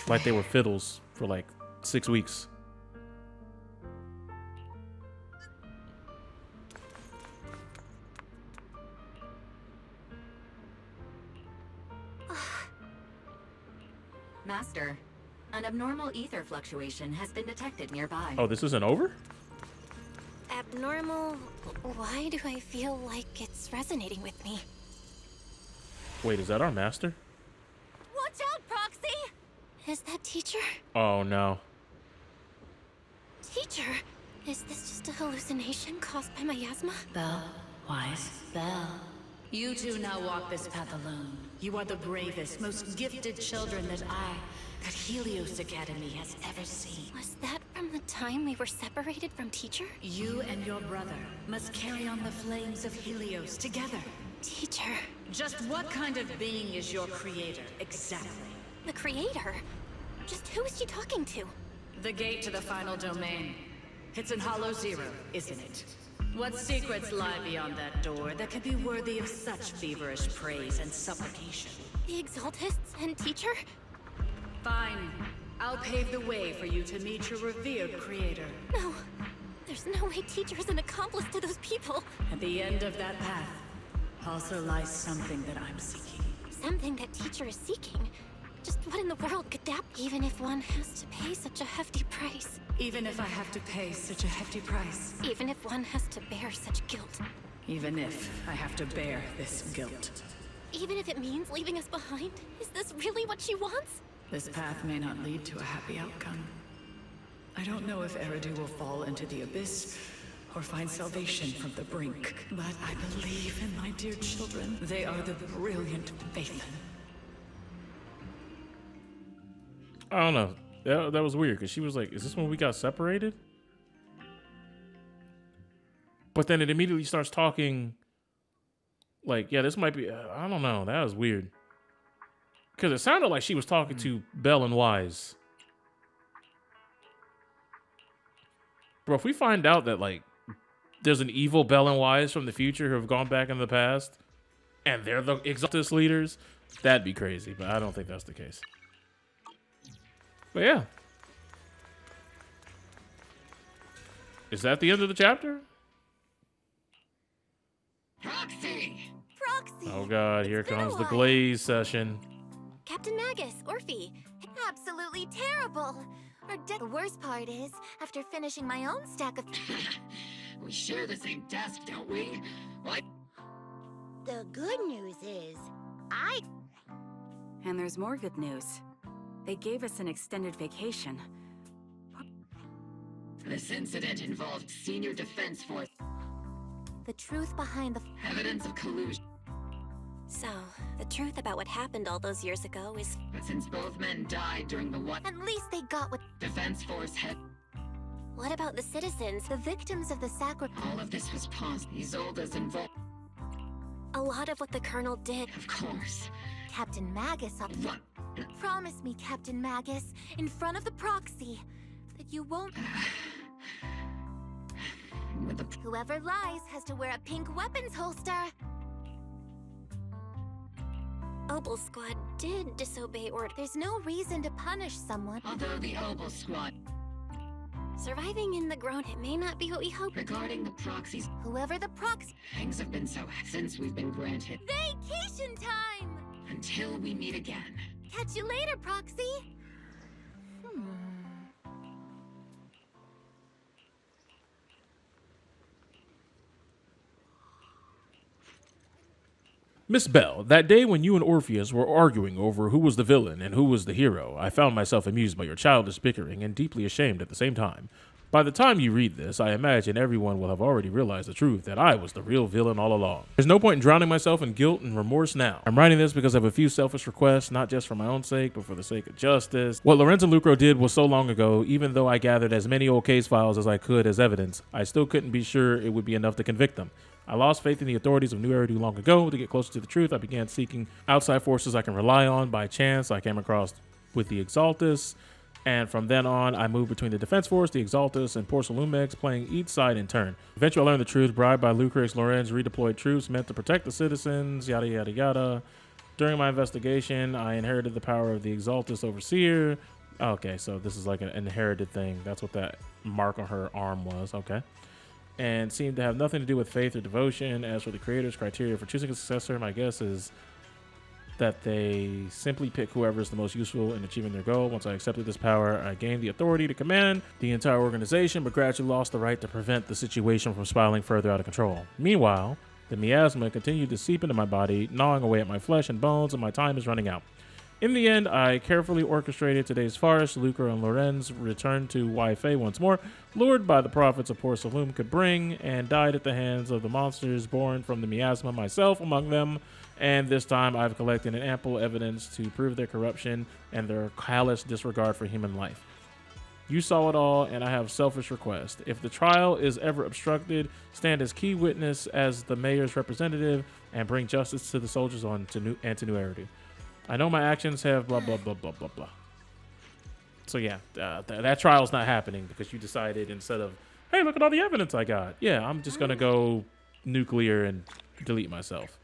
like they were fiddles for like 6 weeks. Master, an abnormal ether fluctuation has been detected nearby. Oh, this isn't over? Abnormal? Why do I feel like it's resonating with me? Wait, is that our master? Watch out, Proxy! Is that teacher? Oh, no. Teacher? Is this just a hallucination caused by miasma? Belle, wise Belle. You two now walk this path alone. You are the bravest, most gifted children that Helios Academy has ever seen. Was that from the time we were separated from teacher? You and your brother must carry on the flames of Helios together. Teacher. Just what kind of being is your creator, exactly? The creator? Just who is she talking to? The gate to the final domain. It's in Hollow Zero, isn't it? What secrets lie beyond that door that could be worthy of such feverish praise and supplication? The Exaltists and teacher? Fine. I'll pave the way for you to meet your revered creator. No. There's no way teacher is an accomplice to those people. At the end of that path also lies something that I'm seeking. Something that teacher is seeking? Just what in the world could that be? Even if one has to pay such a hefty price. Even if I have to pay such a hefty price. Even if one has to bear such guilt. Even if I have to bear this guilt. Even if it means leaving us behind? Is this really what she wants? This path may not lead to a happy outcome. I don't know if Eridu will fall into the abyss or find salvation from the brink, but I believe in my dear children. They are the brilliant Vathan. I don't know. That was weird because she was like, "Is this when we got separated?" But then it immediately starts talking like, "Yeah, this might be." I don't know. That was weird because it sounded like she was talking to Bell and Wise. Bro, if we find out that like there's an evil Bell and Wise from the future who have gone back in the past, and they're the Exaltus leaders, that'd be crazy. But I don't think that's the case. But yeah. Is that the end of the chapter? Proxy! Proxy! Oh god, here comes the glaze session. Captain Magus, Orphe. Absolutely terrible. The worst part is, after finishing my own stack of... We share the same desk, don't we? What? The good news is, And there's more good news. They gave us an extended vacation. This incident involved senior defense force. The truth behind the... Evidence of collusion. So, the truth about what happened all those years ago is... But since both men died during the what? At least they got what... Defense force head. What about the citizens? The victims of the sacrifice... All of this was paused. Isolde's involved. A lot of what the Colonel did. Of course. Captain Magus... What? Promise me, Captain Magus, in front of the proxy, that you won't... With the... Whoever lies has to wear a pink weapons holster. OBOL Squad did disobey order. There's no reason to punish someone. Although the OBOL Squad... Surviving in the grown, it may not be what we hoped. Regarding the proxies... Whoever the proxy... Things have been so... Since we've been granted... Vacation time! Until we meet again. Catch you later, Proxy. Miss Bell, that day when you and Orpheus were arguing over who was the villain and who was the hero, I found myself amused by your childish bickering and deeply ashamed at the same time. By the time you read this, I imagine everyone will have already realized the truth that I was the real villain all along. There's no point in drowning myself in guilt and remorse now. I'm writing this because I have a few selfish requests, not just for my own sake, but for the sake of justice. What Lorenz and Lucro did was so long ago, even though I gathered as many old case files as I could as evidence, I still couldn't be sure it would be enough to convict them. I lost faith in the authorities of New Eridu long ago. To get closer to the truth, I began seeking outside forces I can rely on. By chance, I came across with the Exaltus, and from then on, I moved between the Defense Force, the Exaltus, and Porcelumex, playing each side in turn. Eventually, I learned the truth, bribed by Lucrex Lorenz, redeployed troops meant to protect the citizens, yada yada yada. During my investigation, I inherited the power of the Exaltus Overseer. Okay, so this is like an inherited thing. That's what that mark on her arm was, okay. And seemed to have nothing to do with faith or devotion. As for the creator's criteria for choosing a successor, my guess is that they simply pick whoever is the most useful in achieving their goal. Once I accepted this power, I gained the authority to command the entire organization, but gradually lost the right to prevent the situation from spiraling further out of control. Meanwhile, the miasma continued to seep into my body, gnawing away at my flesh and bones, and my time is running out. In the end, I carefully orchestrated today's farce. Lucro and Lorenz returned to Wi-Fi once more, lured by the profits of Porcelume could bring, and died at the hands of the monsters born from the miasma, myself among them. And this time I've collected an ample evidence to prove their corruption and their callous disregard for human life. You saw it all, and I have selfish request. If the trial is ever obstructed, stand as key witness as the mayor's representative and bring justice to the soldiers and to New Eridu. I know my actions have blah, blah, blah, blah, blah, blah. So yeah, that trial's not happening because you decided instead of, hey, look at all the evidence I got. Yeah, I'm just going to go nuclear and delete myself.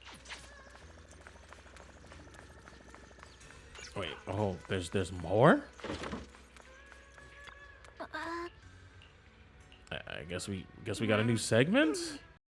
Wait, oh, there's more? I guess we got a new segment?